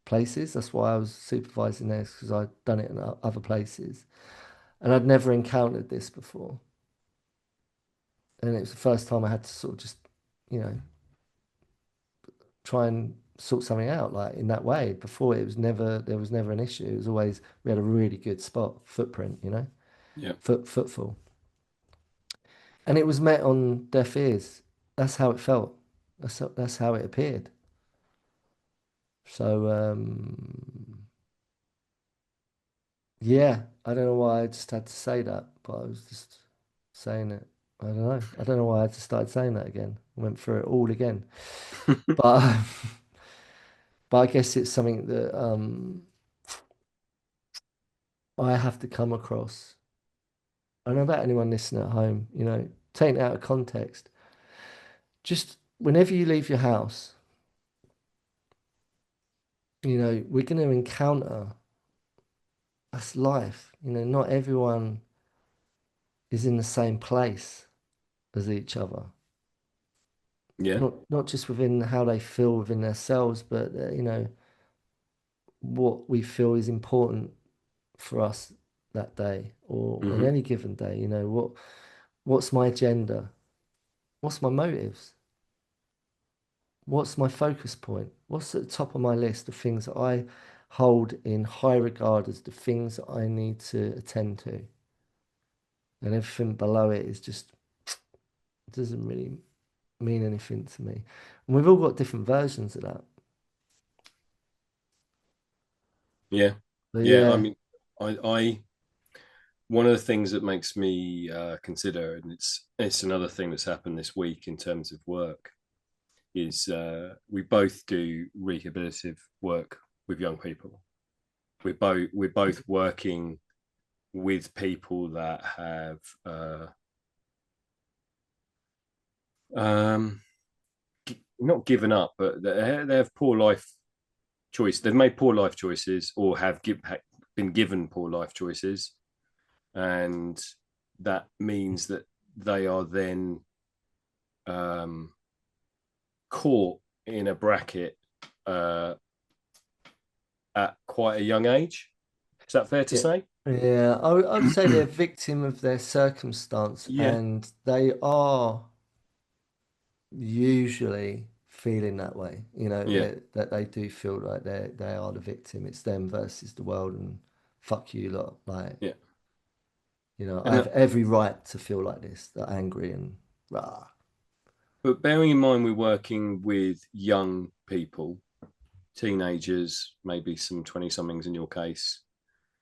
places. That's why I was supervising there, because I'd done it in other places, and I'd never encountered this before. And it was the first time I had to sort of just, you know, try and sort something out like in that way. Before, it was never there was never an issue. It was always we had a really good footprint, you know, Yeah. footfall, and it was met on deaf ears. That's how it felt. That's how it appeared. So yeah, I don't know why I just had to say that, but I was just saying it. I don't know. I don't know why I just started saying that again. I went through it all again. But but I guess it's something that I have to come across. I don't know about anyone listening at home, you know, taking it out of context. Just whenever you leave your house, you know, we're going to encounter, that's life. You know, not everyone is in the same place as each other. Yeah. Not just within how they feel within themselves, but you know, what we feel is important for us that day or on Hmm. any given day. You know, what's my agenda? What's my motives? What's my focus point? What's at the top of my list of things that I hold in high regard as the things that I need to attend to? And everything below it is just doesn't really mean anything to me. And we've all got different versions of that. Yeah. But Yeah. I yeah, mean, I one of the things that makes me consider, and it's another thing that's happened this week in terms of work, is we both do rehabilitative work with young people. We're both working with people that have um, not given up, but they have poor life choice. They've made poor life choices, or been given poor life choices, and that means that they are then um, caught in a bracket uh, at quite a young age. Is that fair to yeah, say? yeah. I would say they're victim of their circumstance, Yeah, and they are usually feeling that way. You know, yeah, that they do feel like they are the victim. It's them versus the world, and fuck you lot. Like, yeah. you know, I And have every right to feel like this, that angry and rah. but bearing in mind we're working with young people, teenagers, maybe some 20 somethings in your case,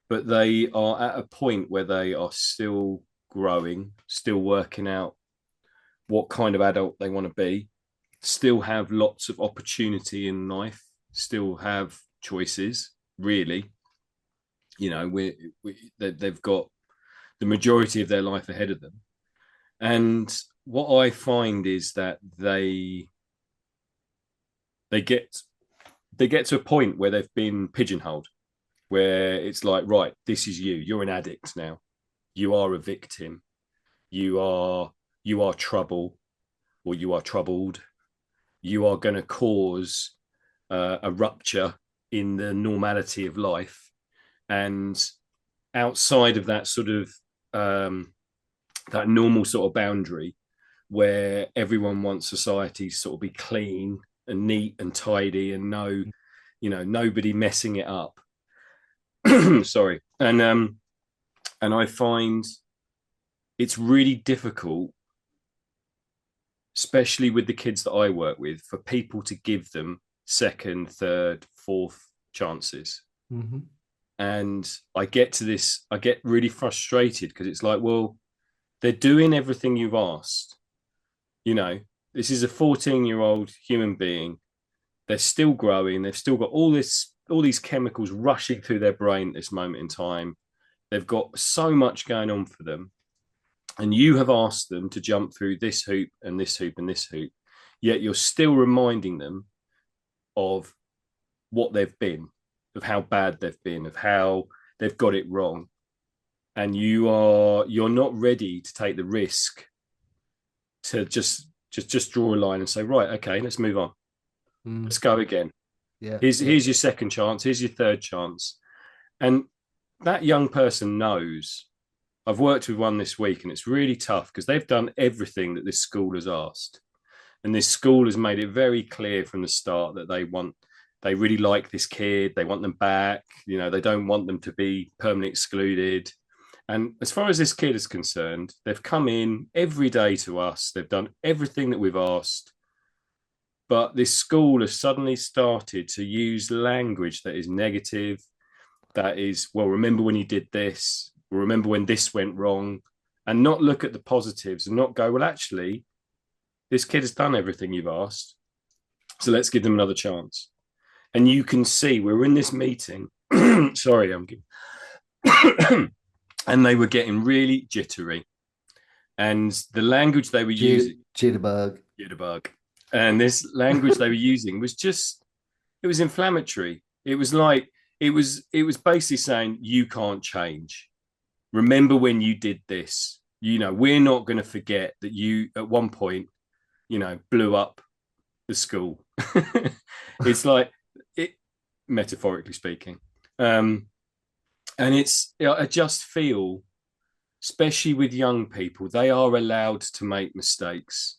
but they are at a point where they are still growing, still working out what kind of adult they want to be, still have lots of opportunity in life, still have choices, really. You know, they've got the majority of their life ahead of them. And what I find is that they get they get to a point where they've been pigeonholed, where it's like, right, this is you. You're an addict now. You are a victim. You are you are trouble, or you are troubled. You are going to cause a rupture in the normality of life, and outside of that sort of that normal sort of boundary where everyone wants society to sort of be clean and neat and tidy and nobody messing it up. Sorry. And I find it's really difficult, especially with the kids that I work with, for people to give them second, third, fourth chances. Hmm. And I get really frustrated because it's like, well, they're doing everything you've asked. You know, this is a 14-year-old human being. They're still growing. They've still got all these chemicals rushing through their brain at this moment in time. They've got so much going on for them. And you have asked them to jump through this hoop and this hoop and this hoop. Yet you're still reminding them of what they've been, of how bad they've been, of how they've got it wrong. And you're not ready to take the risk to just draw a line and say, right, okay, let's move on. Mm. Let's go again. Yeah, yeah, Here's your second chance. Here's your third chance. And that young person knows. I've worked with one this week, and it's really tough because they've done everything that this school has asked. And this school has made it very clear from the start that they really like this kid. They want them back. You know, they don't want them to be permanently excluded. And as far as this kid is concerned, they've come in every day to us. They've done everything that we've asked. But this school has suddenly started to use language that is negative, that is, well, remember when you did this, remember when this went wrong, and not look at the positives and not go, well, actually, this kid has done everything you've asked. So let's give them another chance. And you can see we're in this meeting. Sorry, I'm and they were getting really jittery. And the language they were using, jitterbug. jitterbug, and this language they were using was just, it was inflammatory. It was like, it was basically saying, you can't change. Remember when you did this. You know, we're not going to forget that you at one point, you know, blew up the school. It's like it, metaphorically speaking. And it's, you know, I just feel, especially with young people, they are allowed to make mistakes.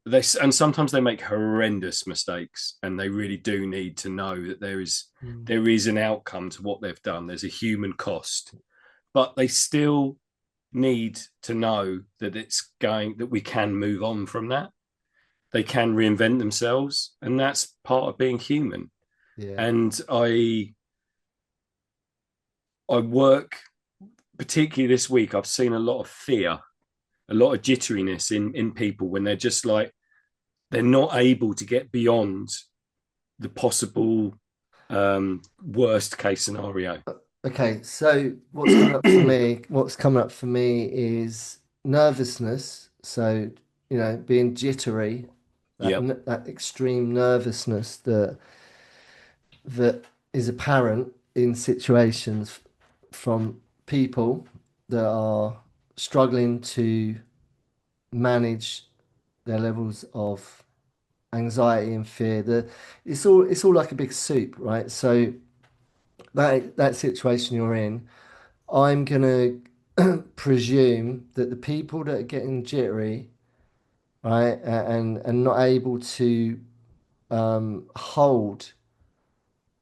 And sometimes they make horrendous mistakes, and they really do need to know that there is an outcome to what they've done. There's a human cost, but they still need to know that that we can move on from that. They can reinvent themselves, and that's part of being human. Yeah. And I work, particularly this week, I've seen a lot of fear, a lot of jitteriness in people when they're just like, they're not able to get beyond the possible worst case scenario. Okay, so what's coming up for me? What's coming up for me is nervousness. So, being jittery, Yep. that extreme nervousness that is apparent in situations from people that are struggling to manage their levels of anxiety and fear. It's all like a big soup, right? So that situation you're in, I'm gonna presume that the people that are getting jittery, right, and not able to hold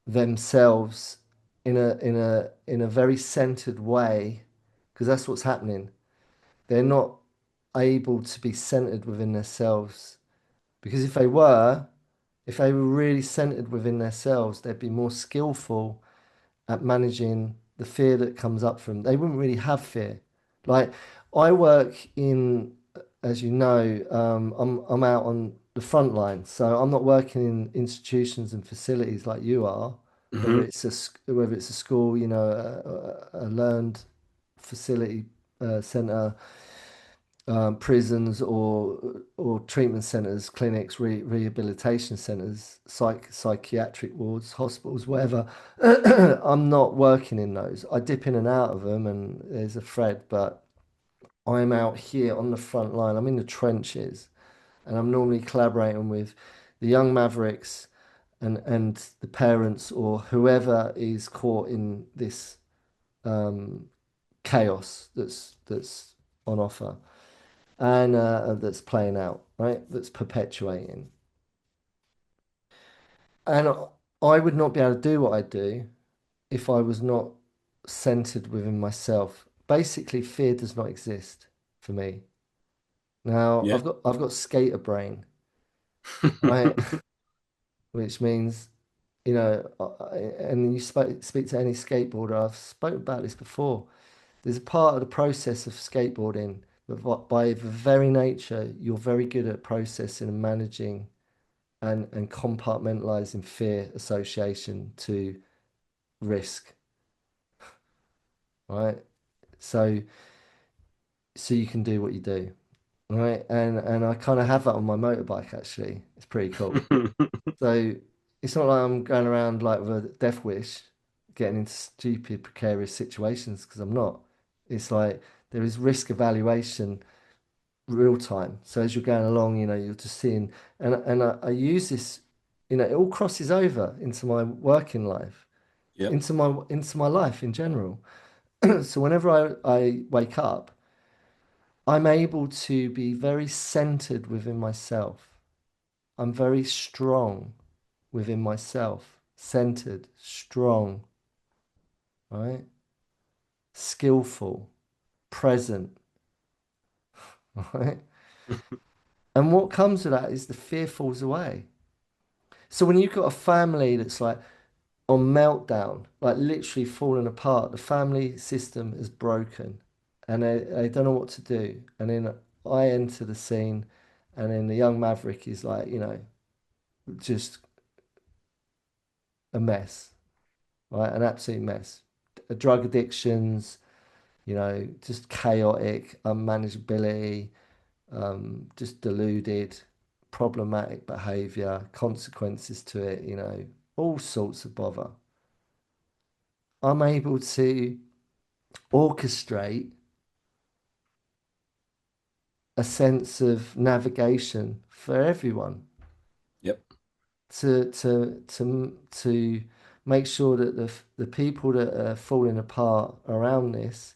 themselves in a very centered way, because that's what's happening. They're not able to be centered within themselves, because if they were really centered within themselves, they'd be more skillful at managing the fear that comes up from them. They wouldn't really have fear. Like, I work in, as you know, I'm out on the front line, so I'm not working in institutions and facilities like you are. Whether Mm-hmm. it's a school, a learned facility center, prisons, or treatment centers, clinics, rehabilitation centers, psychiatric wards, hospitals, whatever. I'm not working in those. I dip in and out of them, and there's a thread, but I'm out here on the front line. I'm in the trenches, and I'm normally collaborating with the young mavericks and the parents, or whoever is caught in this um, chaos that's on offer, and that's playing out, right? That's perpetuating. And I would not be able to do what I do if I was not centered within myself. Basically, fear does not exist for me. Now, Yeah. I've got skater brain, right? Which means, and you speak to any skateboarder. I've spoken about this before. There's a part of the process of skateboarding, but by the very nature, you're very good at processing and managing and compartmentalizing fear association to risk, right? So you can do what you do, right? And I kind of have that on my motorbike actually. It's pretty cool. So it's not like I'm going around like with a death wish, getting into stupid, precarious situations, because I'm not. It's like there is risk evaluation real time. So as you're going along, you're just seeing, and I use this. It all crosses over into my working life, Yep. into my life in general. So whenever I wake up, I'm able to be very centered within myself. I'm very strong within myself, centered, strong, right? Skillful, present, right? And what comes with that is the fear falls away. So when you've got a family that's like on meltdown, like literally falling apart, the family system is broken and they don't know what to do. And then I enter the scene, and then the young Maverick is like, just a mess, right? An absolute mess. Drug addictions, just chaotic, unmanageability, just deluded, problematic behavior, consequences to it, all sorts of bother. I'm able to orchestrate a sense of navigation for everyone Yep. to make sure that the people that are falling apart around this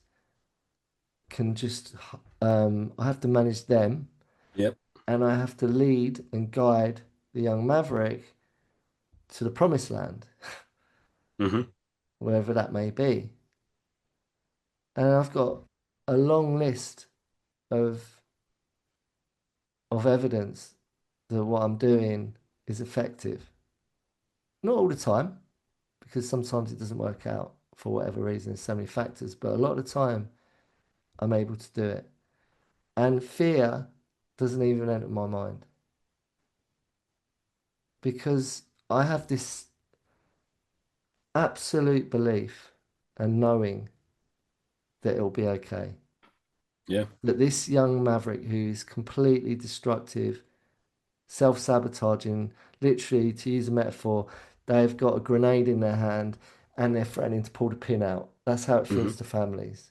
can just I have to manage them, Yep. and I have to lead and guide the young maverick to the promised land, Hmm. wherever that may be. And I've got a long list of evidence that what I'm doing is effective. Not all the time, because sometimes it doesn't work out for whatever reason. There's so many factors, but a lot of the time I'm able to do it. And fear doesn't even enter my mind because I have this absolute belief and knowing that it'll be okay. Yeah. That this young maverick who is completely destructive, self-sabotaging, literally, to use a metaphor, they've got a grenade in their hand and they're threatening to pull the pin out. That's how it Hmm. feels to families.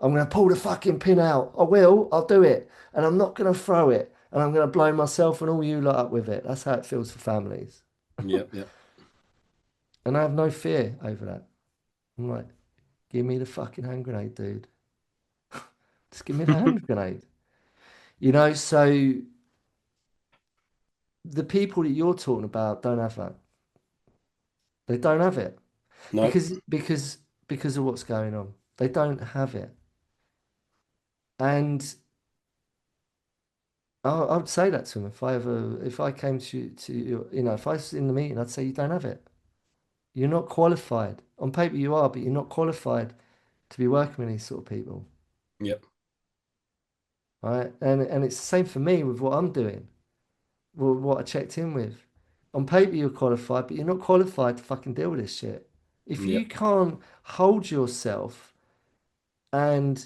I'm going to pull the fucking pin out. I will. I'll do it. And I'm not going to throw it. And I'm going to blow myself and all you lot up with it. That's how it feels for families. Yep. Yep. And I have no fear over that. I'm like, give me the fucking hand grenade, dude. Just give me the hand grenade. So the people that you're talking about don't have that. They don't have it No. because of what's going on. They don't have it. And I would say that to them if I came if I was in the meeting, I'd say you don't have it. You're not qualified. On paper you are, but you're not qualified to be working with these sort of people. Yep. Right? And it's the same for me with what I'm doing, with what I checked in with. On paper you're qualified, but you're not qualified to fucking deal with this shit. If you Yep. can't hold yourself and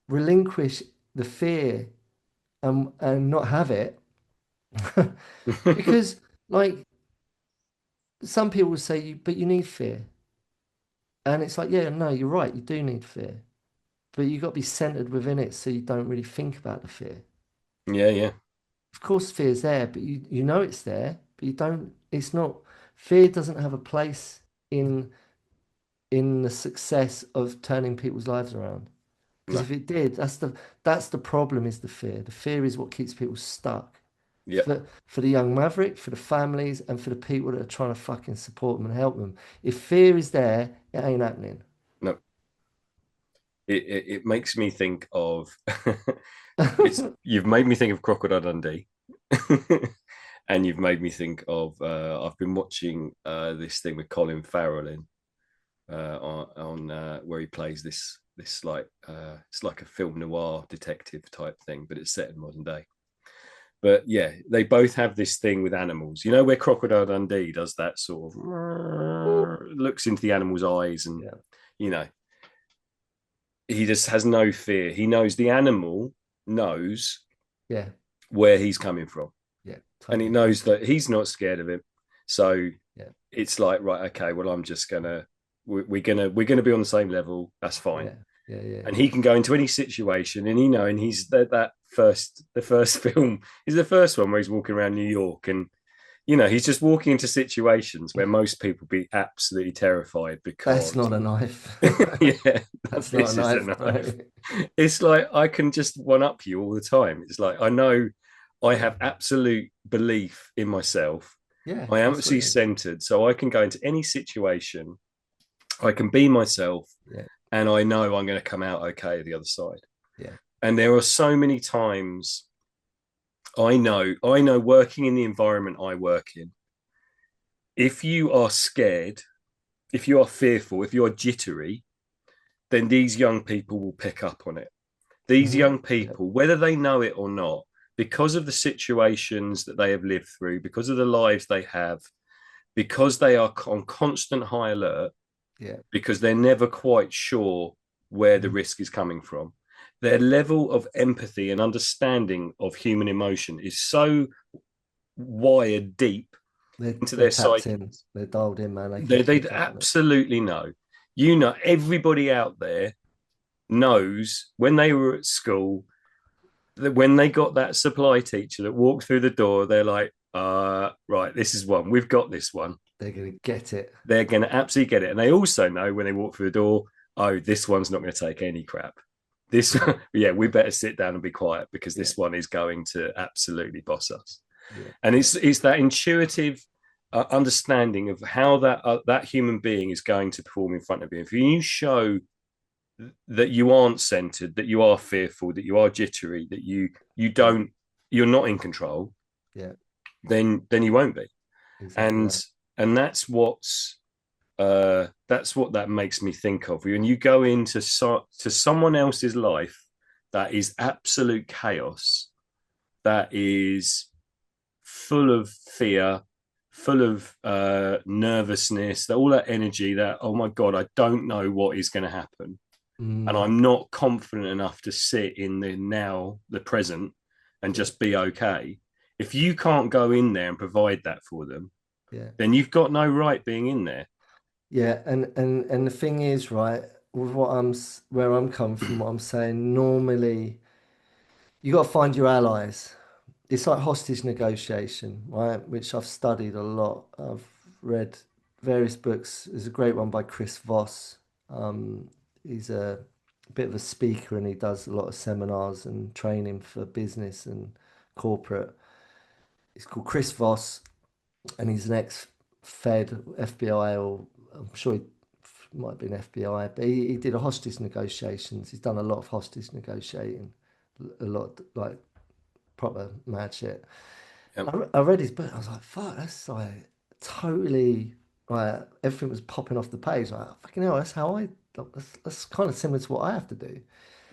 relinquish the fear and not have it, because like some people will say, but you need fear. And it's like, yeah, no, you're right. You do need fear, but you've got to be centered within it so you don't really think about the fear. Yeah. Yeah. Of course, fear's there, but you know it's there, but you don't, it's not, fear doesn't have a place in the success of turning people's lives around. Because No. if it did, that's the problem is the fear. The fear is what keeps people stuck. Yep. For the young maverick, for the families, and for the people that are trying to fucking support them and help them. If fear is there, it ain't happening. No. It makes me think of it's you've made me think of Crocodile Dundee. And you've made me think of I've been watching this thing with Colin Farrell in on where he plays this like it's like a film noir detective type thing, but it's set in modern day. But yeah, they both have this thing with animals. You know where Crocodile Dundee does that sort of looks into the animal's eyes, and Yeah, you know he just has no fear. He knows the animal knows yeah, where he's coming from, yeah, and he totally. knows that he's not scared of him. So Yeah, it's like, right, okay, well, I'm just gonna we're gonna be on the same level. That's fine. yeah, yeah, yeah, And yeah, he can go into any situation, and and he's that first the first film is the first one where he's walking around New York, and he's just walking into situations where most people be absolutely terrified That's because not a knife. yeah, That's not a this is a knife, bro. knife. It's like I can just one up you all the time. It's like I know I have absolute belief in myself. Yeah, I am that's what absolutely it is. centered, so I can go into any situation. I can be myself, Yeah, and I know I'm going to come out okay the other side. yeah. And there are so many times I know working in the environment I work in, if you are scared, if you are fearful, if you are jittery, then these young people will pick up on it. These young Yeah. people, whether they know it or not, because of the situations that they have lived through, because of the lives they have, because they are on constant high alert, Yeah. because they're never quite sure where the Mhm. risk is coming from. Their level of empathy and understanding of human emotion is so wired deep into They're their tapped in. psyches. They're dialed in, man. They can They pick up on it. absolutely know. Everybody out there knows when they were at school that when they got that supply teacher that walked through the door, they're like, right, this is one. We've got this one. They're gonna get it. They're going to absolutely get it. And they also know when they walk through the door, oh, this one's not going to take any crap. This, yeah, we better sit down and be quiet because Yeah. this one is going to absolutely boss us. Yeah. And Yeah. it's that intuitive understanding of how that human being is going to perform in front of you. If you show that you aren't centered, that you are fearful, that you are jittery, that you Yeah. don't, you're not in control, Yeah. then you won't be. Exactly And that. that's what that makes me think of. When you go into to someone else's life that is absolute chaos, that is full of fear, full of nervousness, that all that energy, that oh my god, I don't know what is going to happen, and Mm, I'm not confident enough to sit in the now, the present, and yeah. just be okay. If you can't go in there and provide that for them, Yeah. then you've got no right being in there. Yeah. And the thing is, right, with where I'm coming from, what I'm saying, normally you got to find your allies. It's like hostage negotiation, right? Which I've studied a lot. I've read various books. There's a great one by Chris Voss. He's a bit of a speaker and he does a lot of seminars and training for business and corporate. He's called Chris Voss and he's an ex-Fed, FBI, or I'm sure he might have been FBI, but he did a hostage negotiations. He's done a lot of hostage negotiating, a lot like proper mad shit. Yep. I read his book. I was like, fuck, that's like totally like everything was popping off the page. Like, fucking hell, that's how I. That's kind of similar to what I have to do.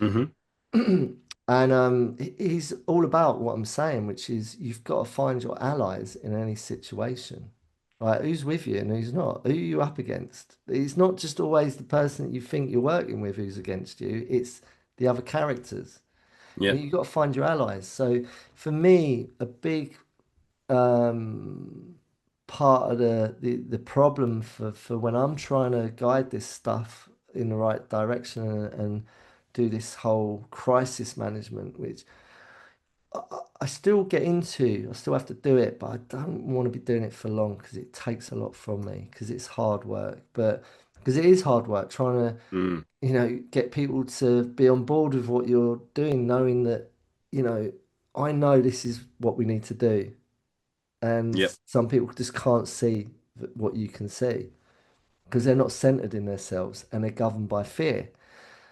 Mm-hmm. And he's all about what I'm saying, which is you've got to find your allies in any situation. Right? Who's with you and who's not? Who are you up against? It's not just always the person that you think you're working with who's against you. It's the other characters. Yeah. And you've got to find your allies. So for me, a big um, part of the problem for when I'm trying to guide this stuff in the right direction and do this whole crisis management, which I still get into, I still have to do it, but I don't want to be doing it for long because it takes a lot from me because it's hard work. But because it is hard work trying to, Mm. get people to be on board with what you're doing, knowing that, you know, I know this is what we need to do. And Yep. some people just can't see what you can see because they're not centered in themselves and they're governed by fear.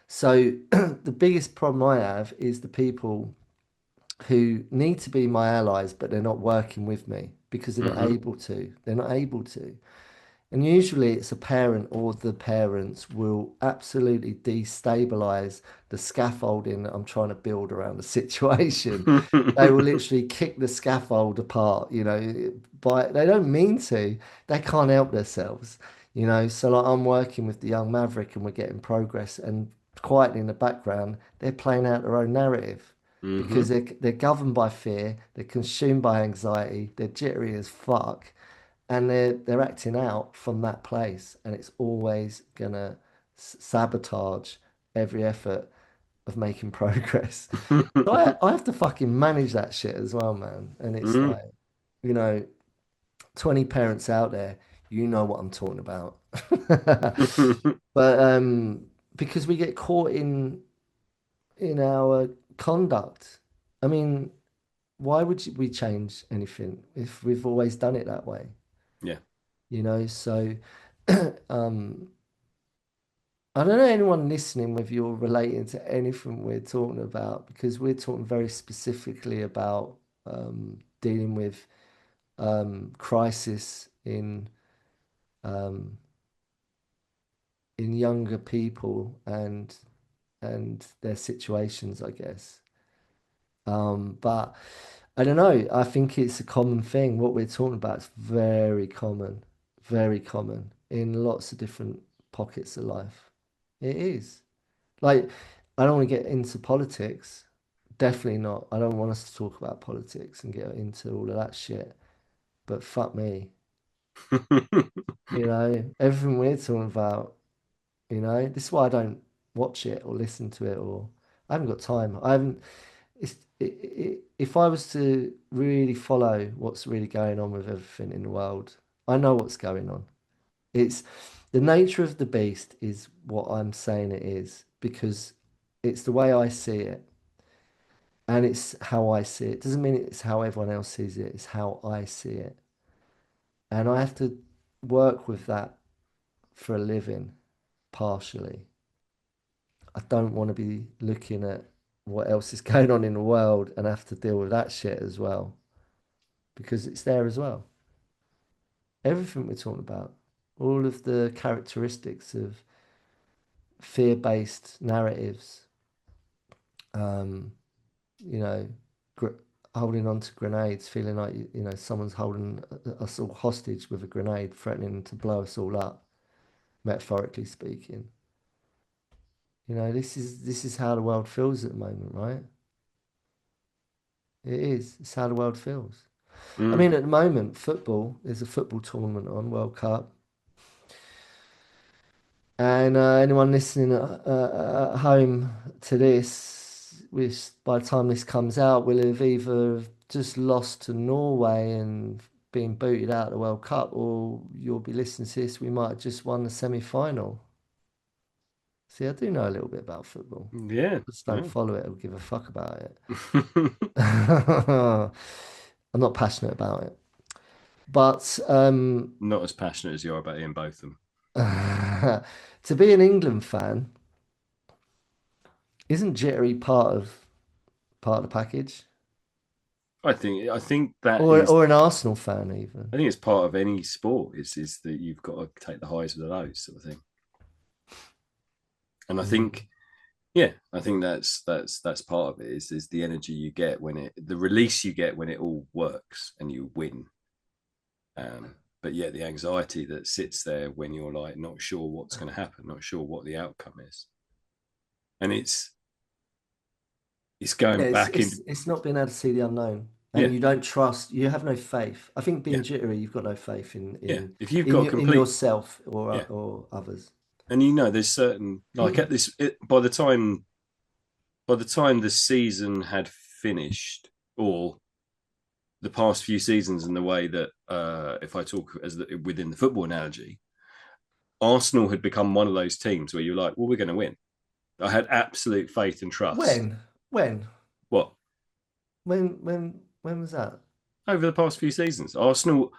So the biggest problem I have is the people who need to be my allies, but they're not working with me because they're not Mm-hmm. able to. They're not able to. And usually it's a parent or the parents will absolutely destabilize the scaffolding that I'm trying to build around the situation. They will literally kick the scaffold apart, by they don't mean to. They can't help themselves. So like I'm working with the young maverick and we're getting progress and quietly in the background, they're playing out their own narrative Mm-hmm. because they're governed by fear, they're consumed by anxiety, they're jittery as fuck and they're acting out from that place, and it's always gonna sabotage every effort of making progress. So I have to fucking manage that shit as well, man. And it's Mm. like, you know, 20 parents out there, you know what I'm talking about. But because we get caught in our conduct. I mean, why would we change anything if we've always done it that way? Yeah. You know, so um I don't know anyone listening whether you're relating to anything we're talking about because we're talking very specifically about dealing with crisis um, in younger people and their situations, I guess. But I don't know. I think it's a common thing. What we're talking about is very common in lots of different pockets of life. It is. Like, I don't want to get into politics. Definitely not. I don't want us to talk about politics and get into all of that shit. But fuck me. You know, everything we're talking about, you know, this is why I don't watch it or listen to it or I haven't got time. I haven't, if I was to really follow what's really going on with everything in the world, I know what's going on. It's the nature of the beast is what I'm saying it is because it's the way I see it and it's how I see it. Doesn't mean it's how everyone else sees it, it's how I see it. And I have to work with that for a living, partially. I don't want to be looking at what else is going on in the world and have to deal with that shit as well because it's there as well. Everything we're talking about, all of the characteristics of fear-based narratives, um, you know, gr holding on to grenades, feeling like you know someone's holding us all hostage with a grenade, threatening to blow us all up, metaphorically speaking. You know, this is how the world feels at the moment, right? It is. It's how the world feels. I Mm. mean, at the moment, football, there's a football tournament on, World Cup. And anyone listening at home to this, by the time this comes out, will have either just lost to Norway and been booted out of the World Cup, or you'll be listening to this, we might have just won the semi-final. See, I do know a little bit about football. Yeah. I just don't Yeah. follow it or give a fuck about it. I'm not passionate about it. But Not as passionate as you are about Ian Botham. to be an England fan, isn't Jittery part of the package? I think that Or is or an Arsenal fan even? I think it's part of any sport is that you've got to take the highs with the lows sort of thing. And I Mm. think I think that's part of it is the energy you get when the release you get when it all works and you win. But yeah, the anxiety that sits there when you're like not sure what's going to happen, not sure what the outcome is, and it's Yeah, going it's, back it's in. it's not being able to see the unknown, and Yeah, you don't trust. You have no faith. I think yeah, being jittery, you've got no faith yeah. If you've got in complete, yourself yeah, or others. and there's certain like at this by the time the season had finished, or the past few seasons, in the way that if I talk within the football analogy, Arsenal had become one of those teams where you're like, well, we're going to win. I had absolute faith and trust. When when What when was that? over the past few seasons, Arsenal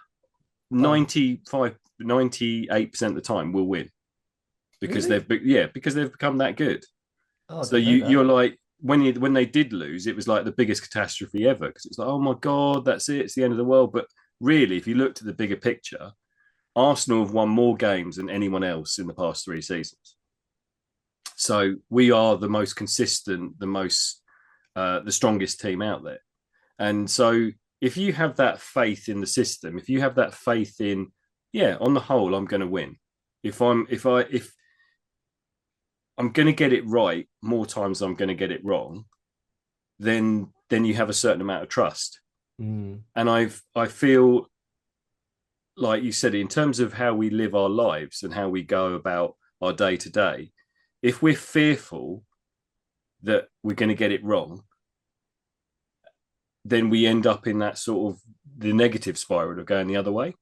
Oh, 95, 98% of the time will win because really? because they've become that good. Oh, I So didn't know you're that. like when they did lose, it was like the biggest catastrophe ever because it's like, oh my god, that's it, it's the end of the world. But really, if you looked at the bigger picture, Arsenal have won more games than anyone else in the past 3 seasons. So we are the most consistent, the strongest team out there. And so if you have that faith in the system, if you have that faith in, yeah, on the whole, I'm going to win. If I'm going to get it right more times than I'm going to get it wrong, then you have a certain amount of trust. Mm. And I feel like you said, in terms of how we live our lives and how we go about our day to day, if we're fearful that we're going to get it wrong, then we end up in that sort of the negative spiral of going the other way.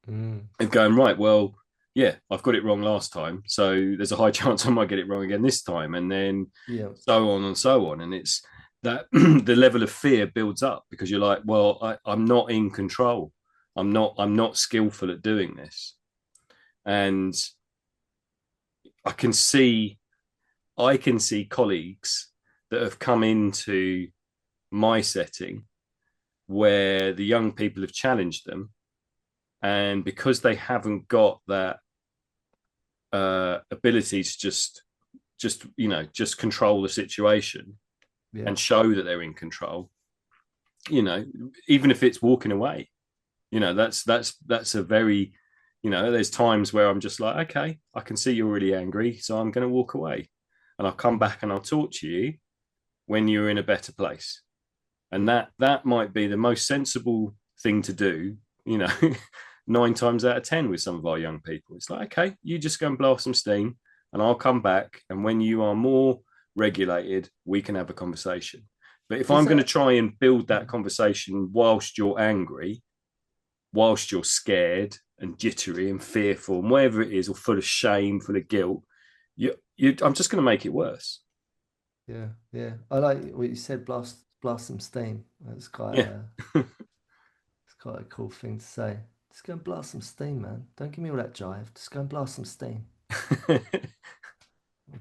Mm. and going, right, well, yeah, I've got it wrong last time, so there's a high chance I might get it wrong again this time, and then Yeah. so on and so on. And it's that the level of fear builds up because you're like, well, I'm not in control. I'm not skillful at doing this. And I can see I can see colleagues that have come into my setting where the young people have challenged them, and because they haven't got that ability to just control the situation Yeah. and show that they're in control, you know, even if it's walking away, that's a very, there's times where I'm just like, okay, I can see you're really angry, so I'm going to walk away, and I'll come back and I'll talk to you when you're in a better place. And that might be the most sensible thing to do, you know. 9 times out of 10 with some of our young people, it's like, okay, you just go and blow off some steam, and I'll come back, and when you are more regulated, we can have a conversation. But if Is I'm going to that try and build that conversation whilst you're angry, whilst you're scared and jittery and fearful and whatever it is, or full of shame, full of guilt, I'm just going to make it worse. yeah, yeah. I like what you said, blast some steam. That's Yeah. it's quite a cool thing to say. Just go and blast some steam, man. Don't give me all that jive. Just go and blast some steam. We'll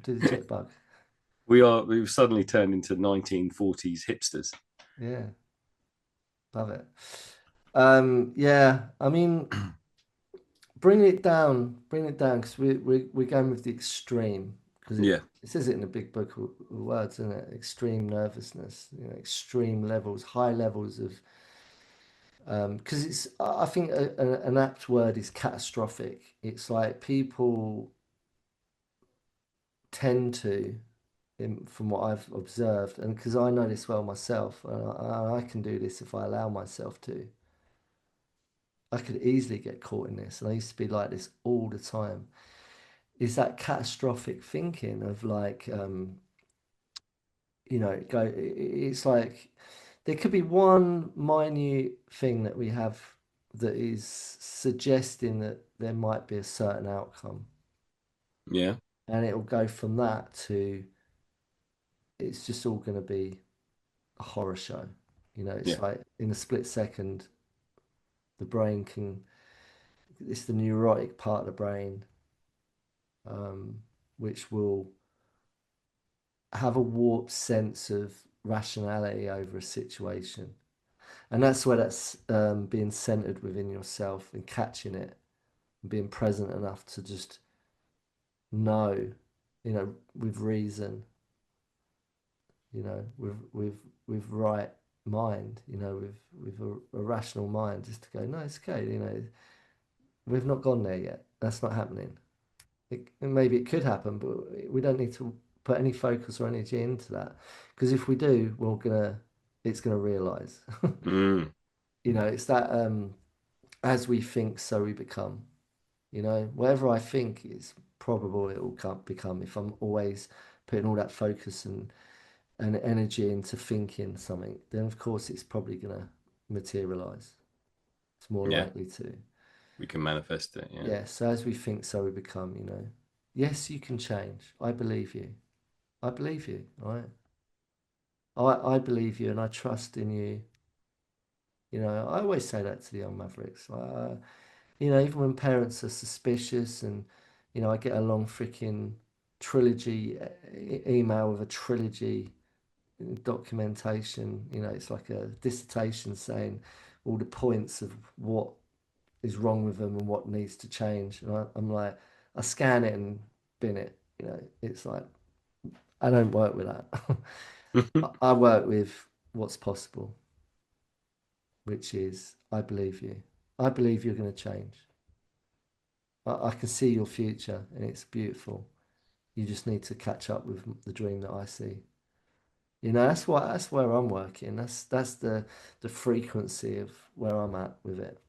do the jitterbug. We've suddenly turned into 1940s hipsters. Yeah, love it. Yeah, I mean, bring it down, because we're going with the extreme, because Yeah. it says it in the big book of words, isn't it? Extreme nervousness, extreme levels, high levels of, because I think an apt word is catastrophic. It's like people tend to, from what I've observed, and because I know this well myself, and I can do this if I allow myself to. I could easily get caught in this, and I used to be like this all the time. Is that catastrophic thinking of like, it's like there could be one minute thing that we have that is suggesting that there might be a certain outcome, Yeah. and it'll go from that to it's just all going to be a horror show. It's Yeah. like in a split second, the brain can, it's the neurotic part of the brain, um, which will have a warped sense of rationality over a situation. And that's where that's being centered within yourself and catching it and being present enough to just know, with reason, with right mind, with a rational mind, just to go, no, it's okay, we've not gone there yet. That's not happening. Maybe it could happen, but we don't need to put any focus or energy into that, because if we do, it's gonna realize. Mm. It's that as we think, so we become. Whatever I think is probable it will become, if I'm always putting all that focus and energy into thinking something, then of course it's probably gonna materialize. It's more Yeah. likely to. We can manifest it. Yeah. Yeah, so as we think, so we become. Yes, you can change. I believe you. I believe you, right? I believe you and I trust in you. I always say that to the young mavericks. Even when parents are suspicious, and, I get a long freaking trilogy email with a trilogy documentation. It's like a dissertation saying all the points of what is wrong with them and what needs to change. And I'm like, I scan it and bin it. It's like, I don't work with that. I work with what's possible, which is, I believe you. I believe you're going to change. I can see your future and it's beautiful. You just need to catch up with the dream that I see. That's where I'm working. That's the frequency of where I'm at with it.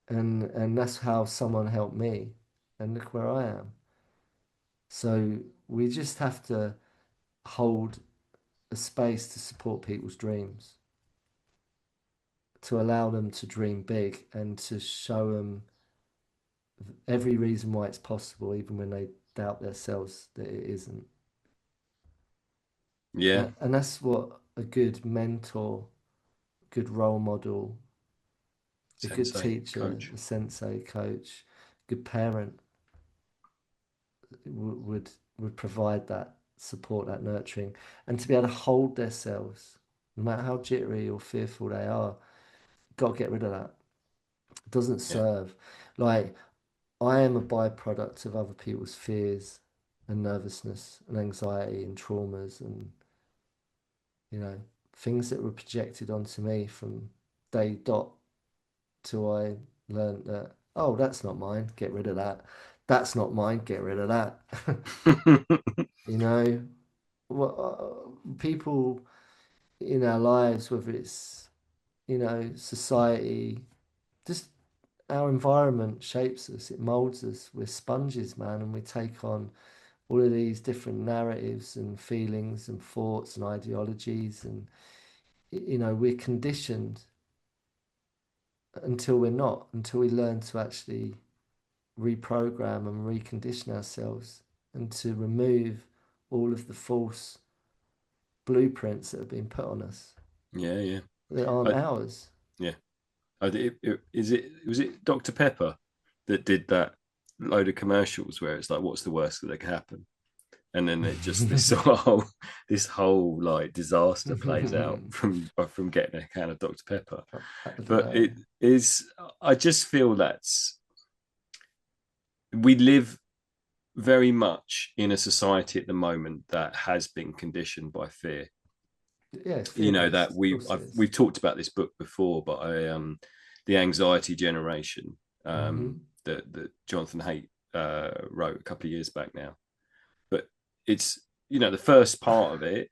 And that's how someone helped me. And look where I am. So we just have to hold a space to support people's dreams, to allow them to dream big and to show them. every reason why it's possible, even when they doubt themselves that it isn't. Yeah. And that's what a good mentor, good role model, a good Sensei, teacher, coach. a sensei, coach, good parent would provide that support, that nurturing, and to be able to hold themselves, no matter how jittery or fearful they are. Got to get rid of that. It doesn't Yeah. serve. Like, I am a byproduct of other people's fears and nervousness and anxiety and traumas and, you know, things that were projected onto me from day dot till I learned that, oh, that's not mine, get rid of that. That's not mine, get rid of that. You know, people in our lives, whether it's, society, just our environment shapes us, it molds us. We're sponges, man, and we take on all of these different narratives and feelings and thoughts and ideologies, and we're conditioned until we're not, until we learn to actually reprogram and recondition ourselves and to remove all of the false blueprints that have been put on us Yeah, yeah. that aren't I, ours. yeah. Was it Dr. Pepper that did that load of commercials where it's like, what's the worst that could happen? And then it just this sort of this whole like disaster plays out from getting a can of Dr. Pepper. I don't But know. it is, I just feel that's, we live very much in a society at the moment that has been conditioned by fear. Yeah, it's You fear know that based. Of course it is. we've talked about this book before, but the anxiety generation Mm-hmm. that Jonathan Haidt wrote a couple of years back now. But it's, the first part of it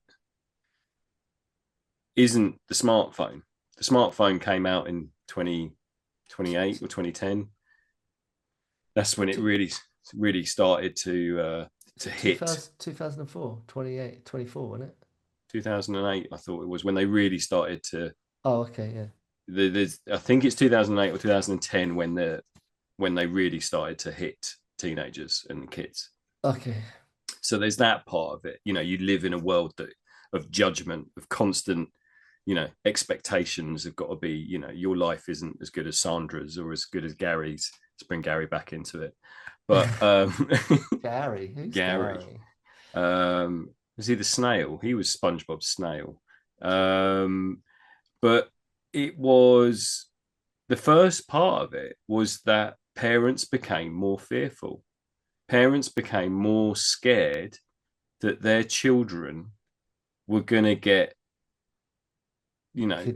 isn't the smartphone. The smartphone came out in 2028 or 2010. That's when it really started to hit. 2004, 28, 24, wasn't it? 2008, I thought it was when they really started to. Oh, okay, yeah. There's, I think it's 2008 or 2010 when they really started to hit teenagers and kids. Okay. So there's that part of it. You live in a world of judgment, of constant, expectations have got to be, your life isn't as good as Sandra's or as good as Gary's. Let's bring Gary back into it. But Gary. Who's Gary, Gary? was he the snail? He was SpongeBob's snail. But it was, the first part of it was that parents became more fearful. Parents became more scared that their children were going to get,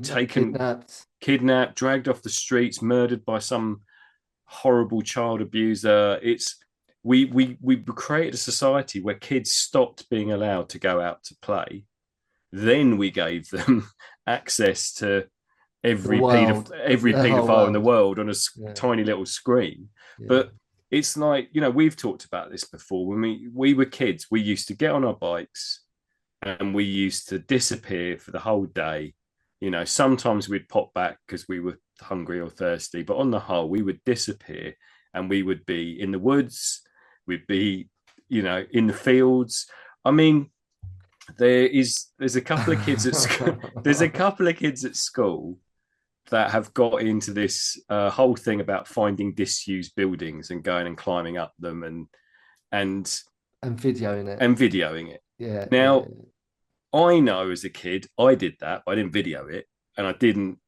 taken, Kidnapped. kidnapped, dragged off the streets, murdered by some horrible child abuser. It's, we created a society where kids stopped being allowed to go out to play. Then we gave them access to The world. every The whole paedophile in the world. world on a Yeah. tiny little screen. Yeah. But it's like, we've talked about this before. When we were kids, we used to get on our bikes and we used to disappear for the whole day. Sometimes we'd pop back because we were hungry or thirsty, but on the whole, we would disappear and we would be in the woods, we'd be, in the fields. I mean, there's a couple of kids at school. There's a couple of kids at school that have got into this whole thing about finding disused buildings and going and climbing up them and And videoing it. and videoing it. Yeah, yeah. Now, I know as a kid I did that, but I didn't video it, and I didn't,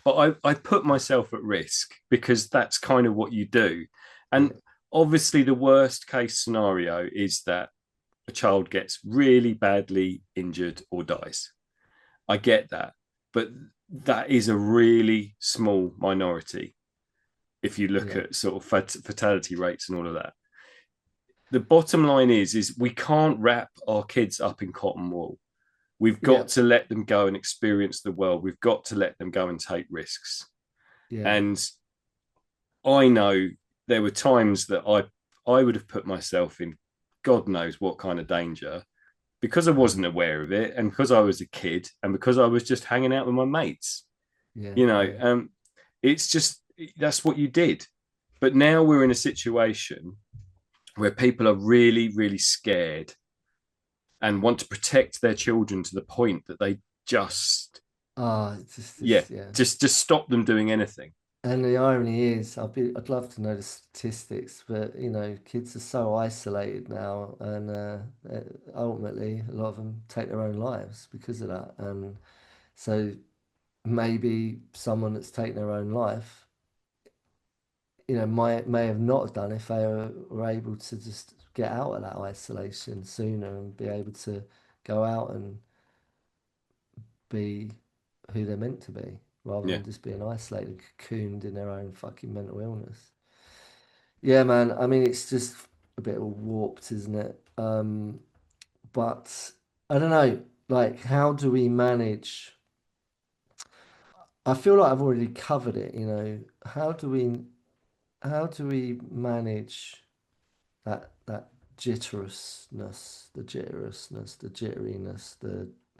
but I put myself at risk because that's kind of what you do. And Yeah. obviously, the worst case scenario is that a child gets really badly injured or dies. I get that, but that is a really small minority if you look Yeah. at sort of fatality rates and all of that. The bottom line is we can't wrap our kids up in cotton wool. We've Yeah. got to let them go and experience the world. We've got to let them go and take risks. Yeah. And I know there were times that I would have put myself in God knows what kind of danger because I wasn't aware of it, and because I was a kid, and because I was just hanging out with my mates. Yeah. You know, Yeah. it's just, that's what you did. But now we're in a situation where people are really, really scared and want to protect their children to the point that they just, Ah, it's just yeah, this, yeah. just stop them doing anything. And the irony is, I'd love to know the statistics, but you know, kids are so isolated now, and ultimately, a lot of them take their own lives because of that. And so maybe someone that's taken their own life, you know, may have not done if they were able to just get out of that isolation sooner and be able to go out and be who they're meant to be, rather Yeah. than just being isolated, cocooned in their own fucking mental illness. Yeah, man. I mean, it's just a bit warped, isn't it? But I don't know. Like, how do we manage? I feel like I've already covered it. You know, how do we manage that the jitteriness, the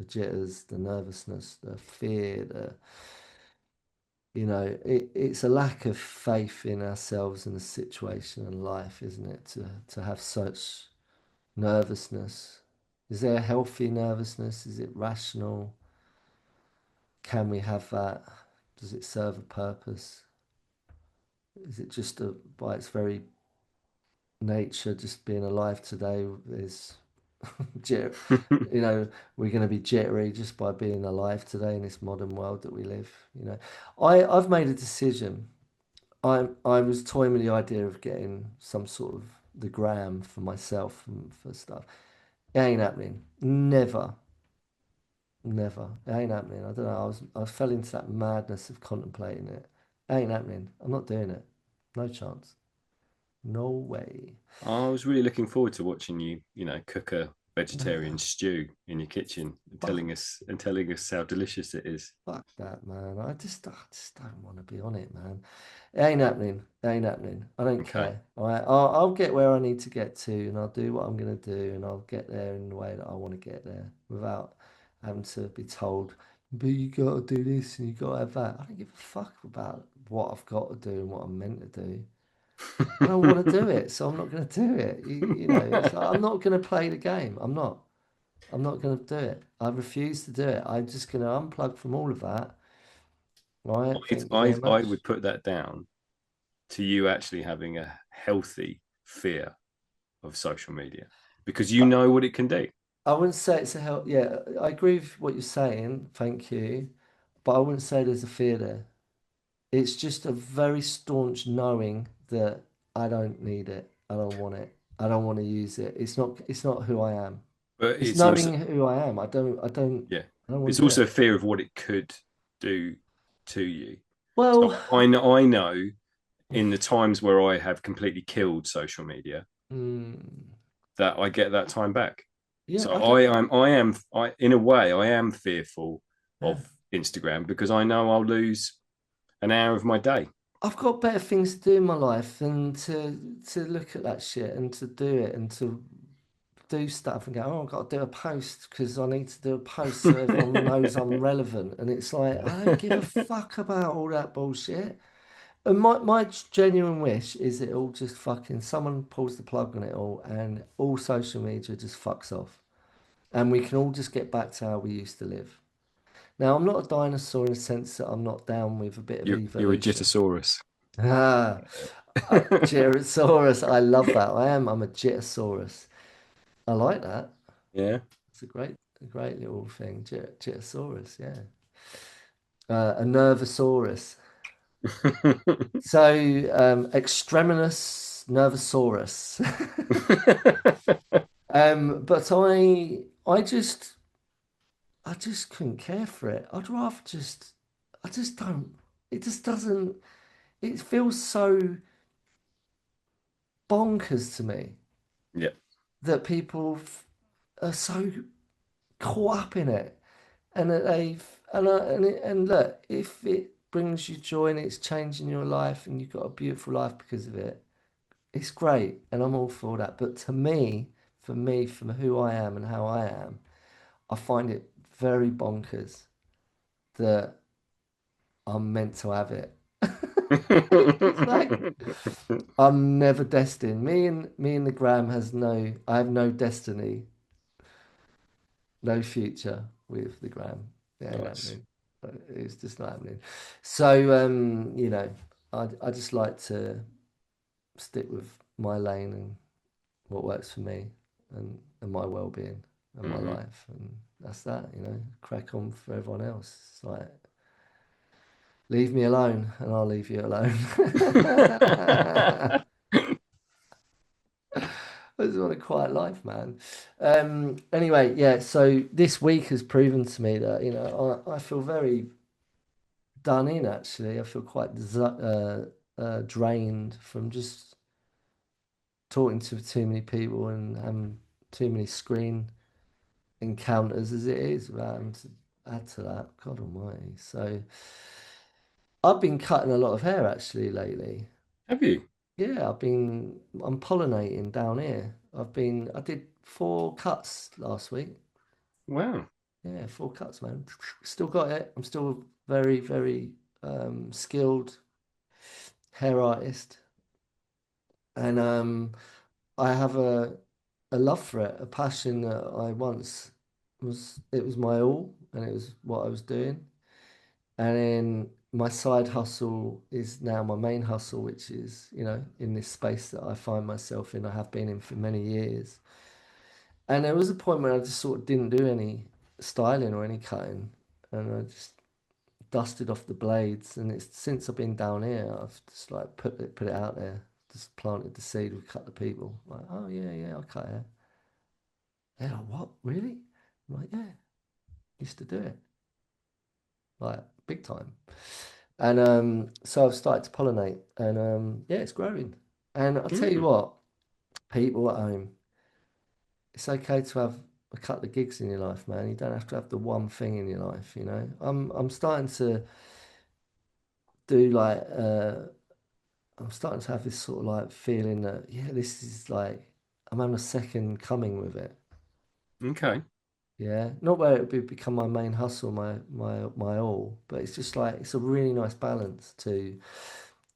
jitters, the nervousness, the fear, the you know, it's a lack of faith in ourselves and the situation and life, isn't it? To have such nervousness. Is there a healthy nervousness? Is it rational? Can we have that? Does it serve a purpose? Is it just by its very nature, just being alive today is, you know, we're going to be jittery just by being alive today in this modern world that we live. You know, I've made a decision. I was toying with the idea of getting some sort of the gram for myself and for stuff. It ain't happening. Never. Never. It ain't happening. I don't know. I fell into that madness of contemplating it. It ain't happening. I'm not doing it. No chance. No way. I was really looking forward to watching you, cook a vegetarian Nah, stew in your kitchen and fuck, telling us how delicious it is. fuck that, man. I just don't want to be on it, man. It ain't happening. It ain't happening. I don't Okay. care. All right. I'll get where I need to get to, and I'll do what I'm gonna do, and I'll get there in the way that I want to get there without having to be told, but you gotta do this and you gotta have that. I don't give a fuck about what I've got to do and what I'm meant to do. I don't want to do it, so I'm not going to do it. You know, it's like, I'm not going to play the game. I'm not. I'm not going to do it. I refuse to do it. I'm just going to unplug from all of that. Right? Thank you very I much. would put that down to you actually having a healthy fear of social media because you I, know what it can do. I wouldn't say it's a help. Yeah, I agree with what you're saying. Thank you. But I wouldn't say there's a fear there. It's just a very staunch knowing that I don't need it. I don't want it. I don't want to use it. It's not who I am. But It's it's also knowing who I am. yeah, I don't want it's to do also it. a fear of what it could do to you. So Well, I know in the times where I have completely killed social media mm, that I get that time back. yeah, So I in a way I am fearful yeah. of Instagram because I know I'll lose an hour of my day. I've got better things to do in my life than to look at that shit and to do it and to do stuff and go, oh, I've got to do a post because I need to do a post so everyone knows I'm relevant. And it's like, I don't give a fuck about all that bullshit. And my genuine wish is it all just fucking someone pulls the plug on it all and all social media just fucks off. And we can all just get back to how we used to live. Now, I'm not a dinosaur in the sense that I'm not down with a bit of You're a evolution. Jittosaurus. Ah, Gyrosaurus. I love that. I'm a Jittosaurus. I like that. Yeah. It's a great little thing. Jittosaurus, yeah. A Nervosaurus. So, extreminous Nervosaurus. But I just couldn't care for it. I just don't, it just doesn't, it feels so bonkers to me Yeah. that are so caught up in it and that and look, if it brings you joy and it's changing your life and you've got a beautiful life because of it, it's great and I'm all for that. But to me, from who I am and how I am, I find it very bonkers that I'm meant to have it. It's like I'm never destined. Me and the gram has no. I have no destiny, no future with the gram. It ain't Nice. happening. It's just not happening. So I just like to stick with my lane and what works for me and my well-being and my Hmm. life, and that's that. Crack on for everyone else. It's like leave me alone, and I'll leave you alone. I just want a quiet life, man. Anyway, yeah. So this week has proven to me that I feel very done in. Actually, I feel quite drained from just talking to too many people and having too many screen encounters as it is, man. To add to that, God Almighty. So I've been cutting a lot of hair actually lately. Have you? Yeah, I'm pollinating down here. I did 4 cuts last week. Wow. Yeah, 4 cuts, man. Still got it. I'm still very, very skilled hair artist, and I have a love for it, a passion that I once it was my all, and it was what I was doing. And then my side hustle is now my main hustle, which is, in this space that I find myself in, I have been in for many years. And there was a point where I just sort of didn't do any styling or any cutting. And I just dusted off the blades. And it's since I've been down here, I've just like put it out there, just planted the seed, we cut the people. Like, oh yeah, yeah, I'll cut hair. They're like, what? Really? I'm like, yeah, used to do it. Like big time. And so I've started to pollinate, and yeah, it's growing. And I'll tell you Mm. what, people at home, it's okay to have a couple of gigs in your life, man. You don't have to have the one thing in your life, you know. I'm starting to do like I'm starting to have this sort of like feeling that yeah, this is like I'm having a second coming with it. Okay. Yeah, not where it would become my main hustle, my all, but it's just like it's a really nice balance to,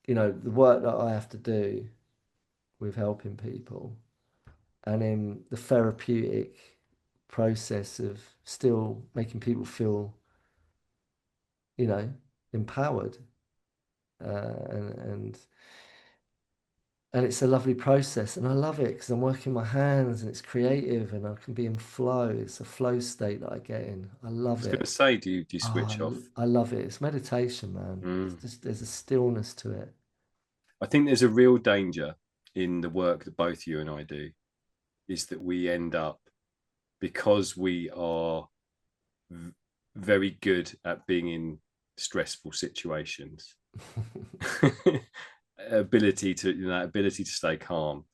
the work that I have to do with helping people, and then the therapeutic process of still making people feel, you know, empowered, and it's a lovely process, and I love it because I'm working my hands and it's creative and I can be in flow. It's a flow state that I get in. I I love was going to it. say, do you Oh, switch off? I love it. It's meditation, man. It's Mm. just there's a stillness to it. I think there's a real danger in the work that both you and I do is that we end up because we are v- very good at being in stressful situations. Ability to stay calm,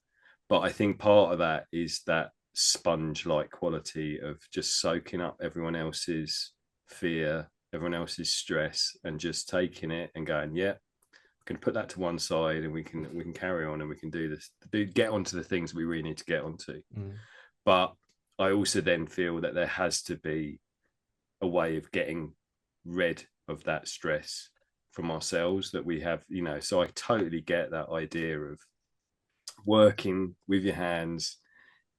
but I think part of that is that sponge like quality of just soaking up everyone else's fear, everyone else's stress, and just taking it and going, yeah, we can put that to one side and we can carry on and we can do this, get onto the things we really need to get onto. Mm. But I also then feel that there has to be a way of getting rid of that stress from ourselves that we have, so I totally get that idea of working with your hands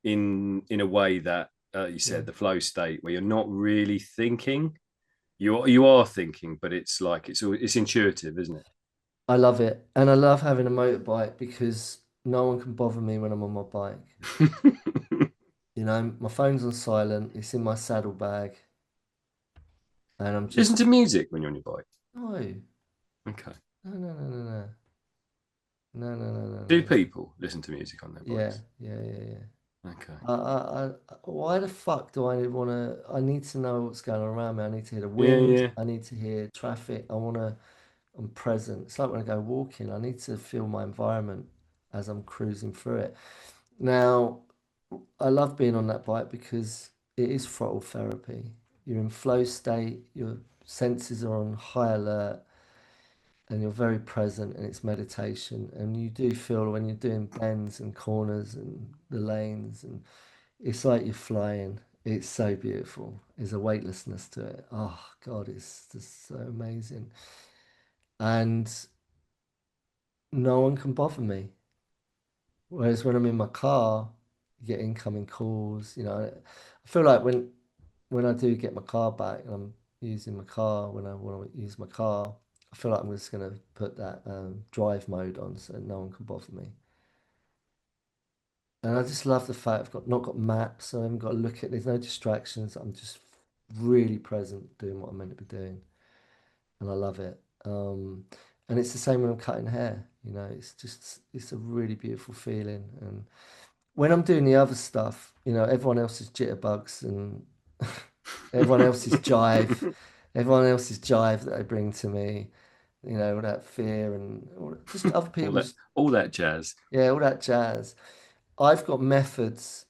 in a way that you Yeah. said the flow state where you're not really thinking, you are thinking, but it's intuitive, isn't I love it. And I love having a motorbike because no one can bother me when I'm on my bike. it? My phone's on silent, it's in my saddlebag, and I'm Listen just to music when you're on your bike. no, Okay. no, no, no, no, no. No, no, no, no, Do no. people listen to music on their Yeah, bikes? yeah, yeah, yeah. Okay. Why the fuck do I want to? I need to know what's going on around me. I need to hear the Yeah, wind. yeah. I need to hear traffic. I'm present. It's like when I go walking, I need to feel my environment as I'm cruising through it. Now, I love being on that bike because it is throttle therapy. You're in flow state, your senses are on high alert, and you're very present, and it's meditation. And you do feel when you're doing bends and corners and the lanes, and it's like you're flying. It's so beautiful. There's a weightlessness to it. Oh God, it's just so amazing. And no one can bother me. Whereas when I'm in my car, you get incoming calls. I feel like when I do get my car back and I'm using my car, when I want to use my car, I feel like I'm just gonna put that drive mode on so no one can bother me. And I just love the fact I've not got maps, so I haven't got to look at. There's no distractions. I'm just really present, doing what I'm meant to be doing, and I love it. And it's the same when I'm cutting hair. It's a really beautiful feeling. And when I'm doing the other stuff, everyone else's jitterbugs and everyone else's jive, everyone else's jive that they bring to me, all that fear and just other all that people's, all that jazz. yeah, all that jazz. I've got methods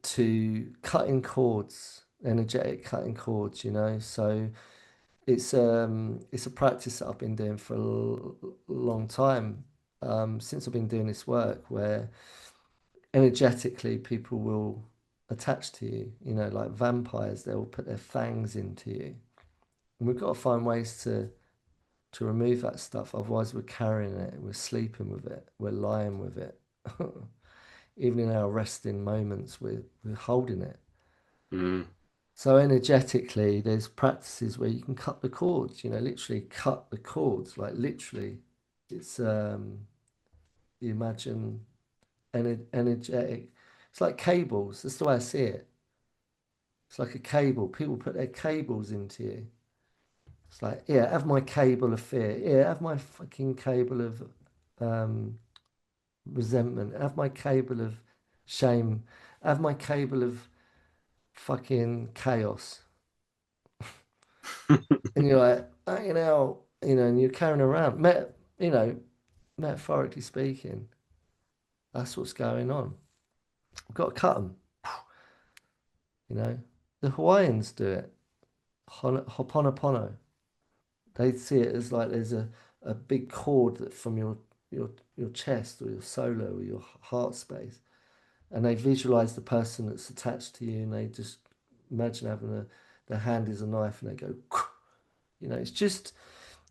to cutting chords, energetic cutting chords, So it's a practice that I've been doing for a long time, since I've been doing this work, where energetically people will attach to you, like vampires, they'll put their fangs into you. And we've got to find ways to remove that stuff. Otherwise, we're carrying it, we're sleeping with it, we're lying with it. Even in our resting moments, we're holding it. Mm. So energetically, there's practices where you can cut the cords, literally cut the cords, like literally. It's you imagine energetic. It's like cables. That's the way I see it. It's like a cable. People put their cables into you. It's like, yeah, have my cable of fear. Yeah, have my fucking cable of um, resentment. Have my cable of shame. Have my cable of fucking chaos. And you're like, and you're carrying around, you know, metaphorically speaking, that's what's going on. I've got to cut them, you know. The Hawaiians do it, Hoponopono. They see it as like there's a big cord that from your your chest or your solar or your heart space, and they visualize the person that's attached to you, and they just imagine having their hand is a knife, and they go, it's just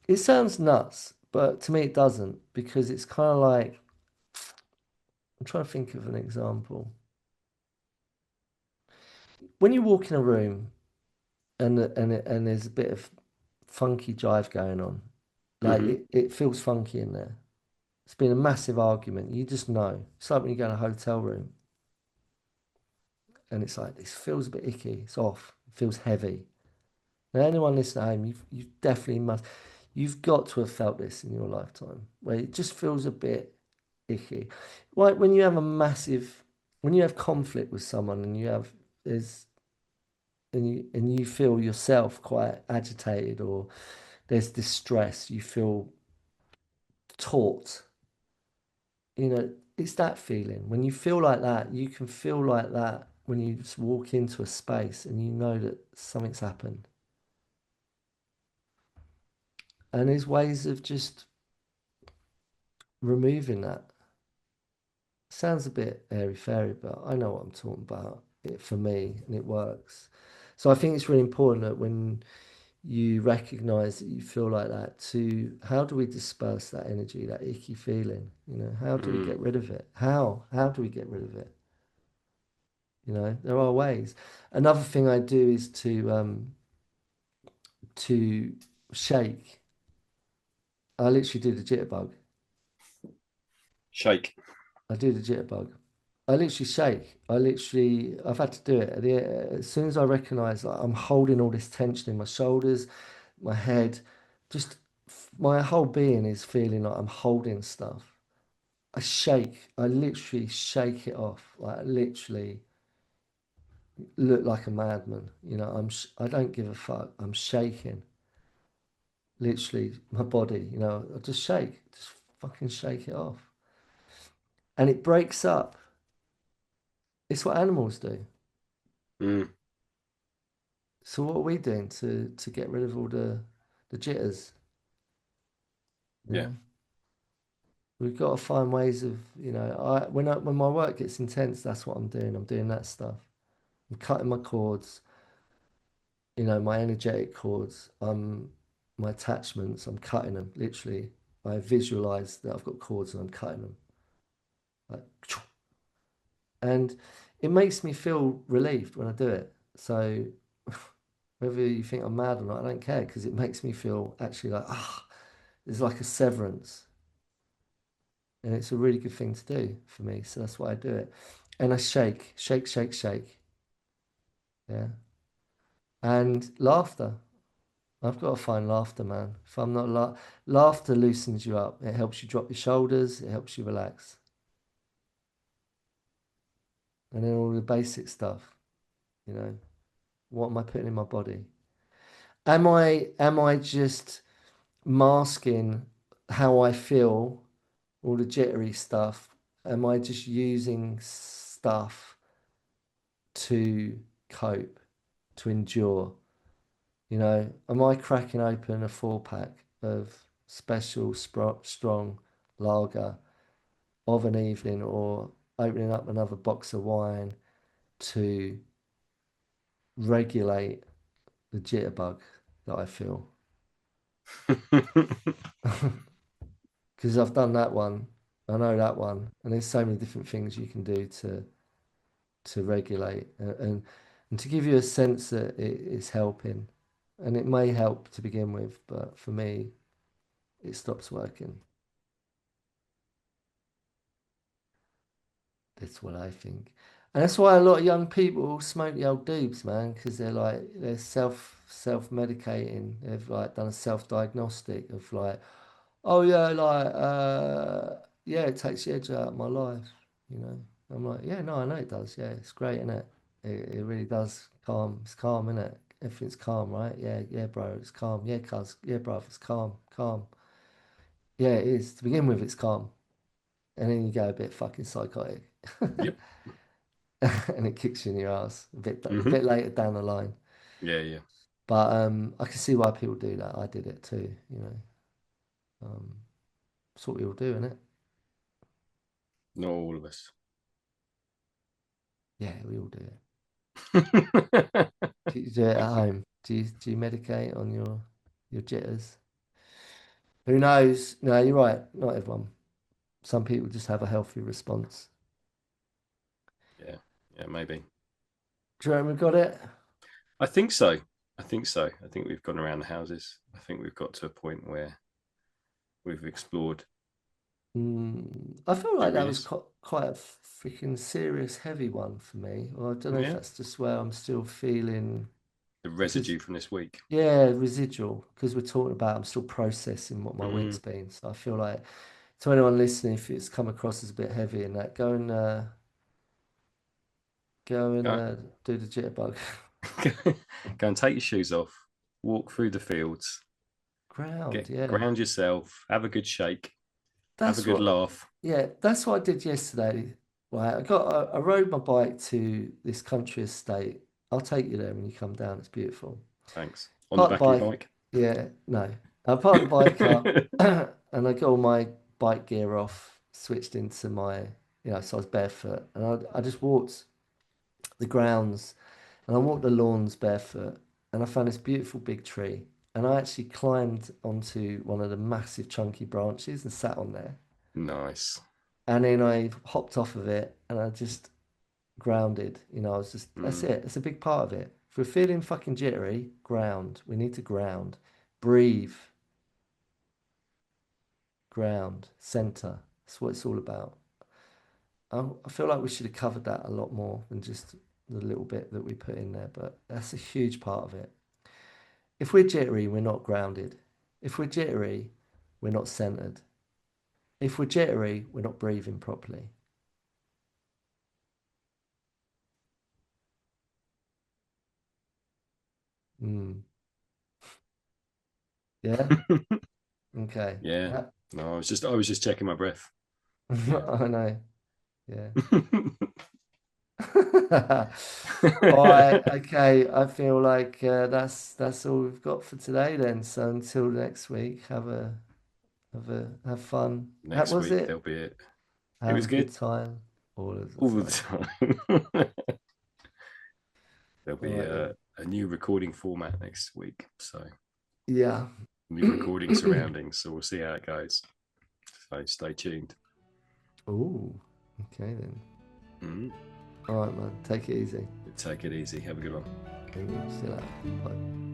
it sounds nuts, but to me it doesn't because it's kind of like I'm trying to think of an example. When you walk in a room and there's a bit of funky jive going on, like Hmm. it feels funky in there. It's been a massive argument. You just know. It's like when you go in a hotel room and it's like this feels a bit icky. It's off. It feels heavy. Now, anyone listening at home, you definitely must. You've got to have felt this in your lifetime, where it just feels a bit icky. Like when you have when you have conflict with someone, and you have there's and you feel yourself quite agitated, or there's distress, you feel taut. It's that feeling. When you feel like that, you can feel like that when you just walk into a space and you know that something's happened. And there's ways of just removing that. Sounds a bit airy fairy, but I know what I'm talking about. It for me, and it works. So I think it's really important that when you recognize that you feel like that, to how do we disperse that energy, that icky feeling? How do we Mm. get rid of it? How do we get rid of it? There are ways. Another thing I do is to shake. I literally do the jitterbug. Shake. I do the jitterbug. I literally shake. I've had to do it. As soon as I recognize that I'm holding all this tension in my shoulders, my head, just my whole being is feeling like I'm holding stuff. I shake. I literally shake it off. Like I literally look like a madman. I don't give a fuck. I'm shaking. Literally, my body. I just shake. Just fucking shake it off. And it breaks up. It's what animals do. Mm. So what are we doing to get rid of all the jitters? You Yeah. know, we've got to find ways of when my work gets intense, that's what I'm doing. I'm doing that stuff. I'm cutting my cords. My energetic cords. My attachments. I'm cutting them literally. I visualize that I've got cords and I'm cutting them. Like, and it makes me feel relieved when I do it. So whether you think I'm mad or not, I don't care because it makes me feel actually like, there's like a severance. And it's a really good thing to do for me. So that's why I do it. And I shake, shake, shake, shake. Yeah. And laughter. I've got to find laughter, man. If I'm not laughter loosens you up. It helps you drop your shoulders. It helps you relax. And then all the basic stuff, you know, what am I putting in my body? Am I just masking how I feel, all the jittery stuff? Am I just using stuff to cope, to endure? You know, am I cracking open a 4 pack of special strong lager of an evening or opening up another box of wine to regulate the jitterbug that I feel? Because I've done that one. I know that one. And there's so many different things you can do to regulate and to give you a sense that it's helping. And it may help to begin with, but for me, it stops working. That's what I think. And that's why a lot of young people smoke the old doobs, man, because they're self medicating. They've like done a self-diagnostic of like, oh yeah, yeah, it takes the edge out of my life, you know. I'm like, yeah, no, I know it does. Yeah, it's great, isn't it? It really does calm. It's calm, isn't it? Everything's calm, right? Yeah, yeah, bro, it's calm. Yeah, cuz, yeah, bro, it's calm, calm. Yeah, it is. To begin with, it's calm. And then you go a bit fucking psychotic. Yep. And it kicks you in your ass a Hmm. bit later down the line. Yeah, yeah. But I can see why people do that. I did it too, you know. Um, it's what we all do, innit? Not all of us. Yeah, we all do it. Do you do it at home? Do you medicate on your jitters? Who knows? No, you're right. Not everyone. Some people just have a healthy response. Yeah, yeah, maybe. Do you reckon we got it? I think so. I think so. I think we've gone around the houses. I think we've got to a point where we've explored I feel like that was areas. quite a freaking serious, heavy one for me. Well, I don't know if Yeah, that's just where I'm still feeling the because residue from this week. yeah, residual. Because we're talking about, I'm still processing what my week's Mm. been. So I feel like to anyone listening, if it's come across as a bit heavy and that, go and Go, do the jitterbug. go and take your shoes off, walk through the fields, Ground, get yeah. ground yourself, have a good shake, have a That's good what, laugh. yeah, that's what I did yesterday. Right, I rode my bike to this country estate. I'll take you there when you come down. It's beautiful. Thanks. On the Park the back of your bike, bike. yeah, no. I parked the bike up and I got all my bike gear off, switched into so I was barefoot and I just walked the grounds and I walked the lawns barefoot and I found this beautiful big tree and I actually climbed onto one of the massive chunky branches and sat on there. Nice. And then I hopped off of it and I just grounded. I was just, that's Mm. it. It's a big part of it. If we're feeling fucking jittery, ground. We need to ground. Breathe, ground, center. That's what it's all about. I feel like we should have covered that a lot more than just the little bit that we put in there, but that's a huge part of it. If we're jittery, we're not grounded. If we're jittery, we're not centered. If we're jittery, we're not breathing properly. Mm. Yeah? Okay. Yeah. No, I was just checking my breath. Yeah. I know. Yeah. All right. Okay. I feel like that's all we've got for today then. So until next week, have fun. How Next was week it? there'll be it. It Have was a good good time all of the all the time. time. There'll All be right then. a new recording format next week. So Yeah. new recording surroundings. So we'll see how it goes. So stay tuned. Oh, okay then. Mm. All right, man. Take it easy. Take it easy. Have a good one. Thank you. See you later. Bye.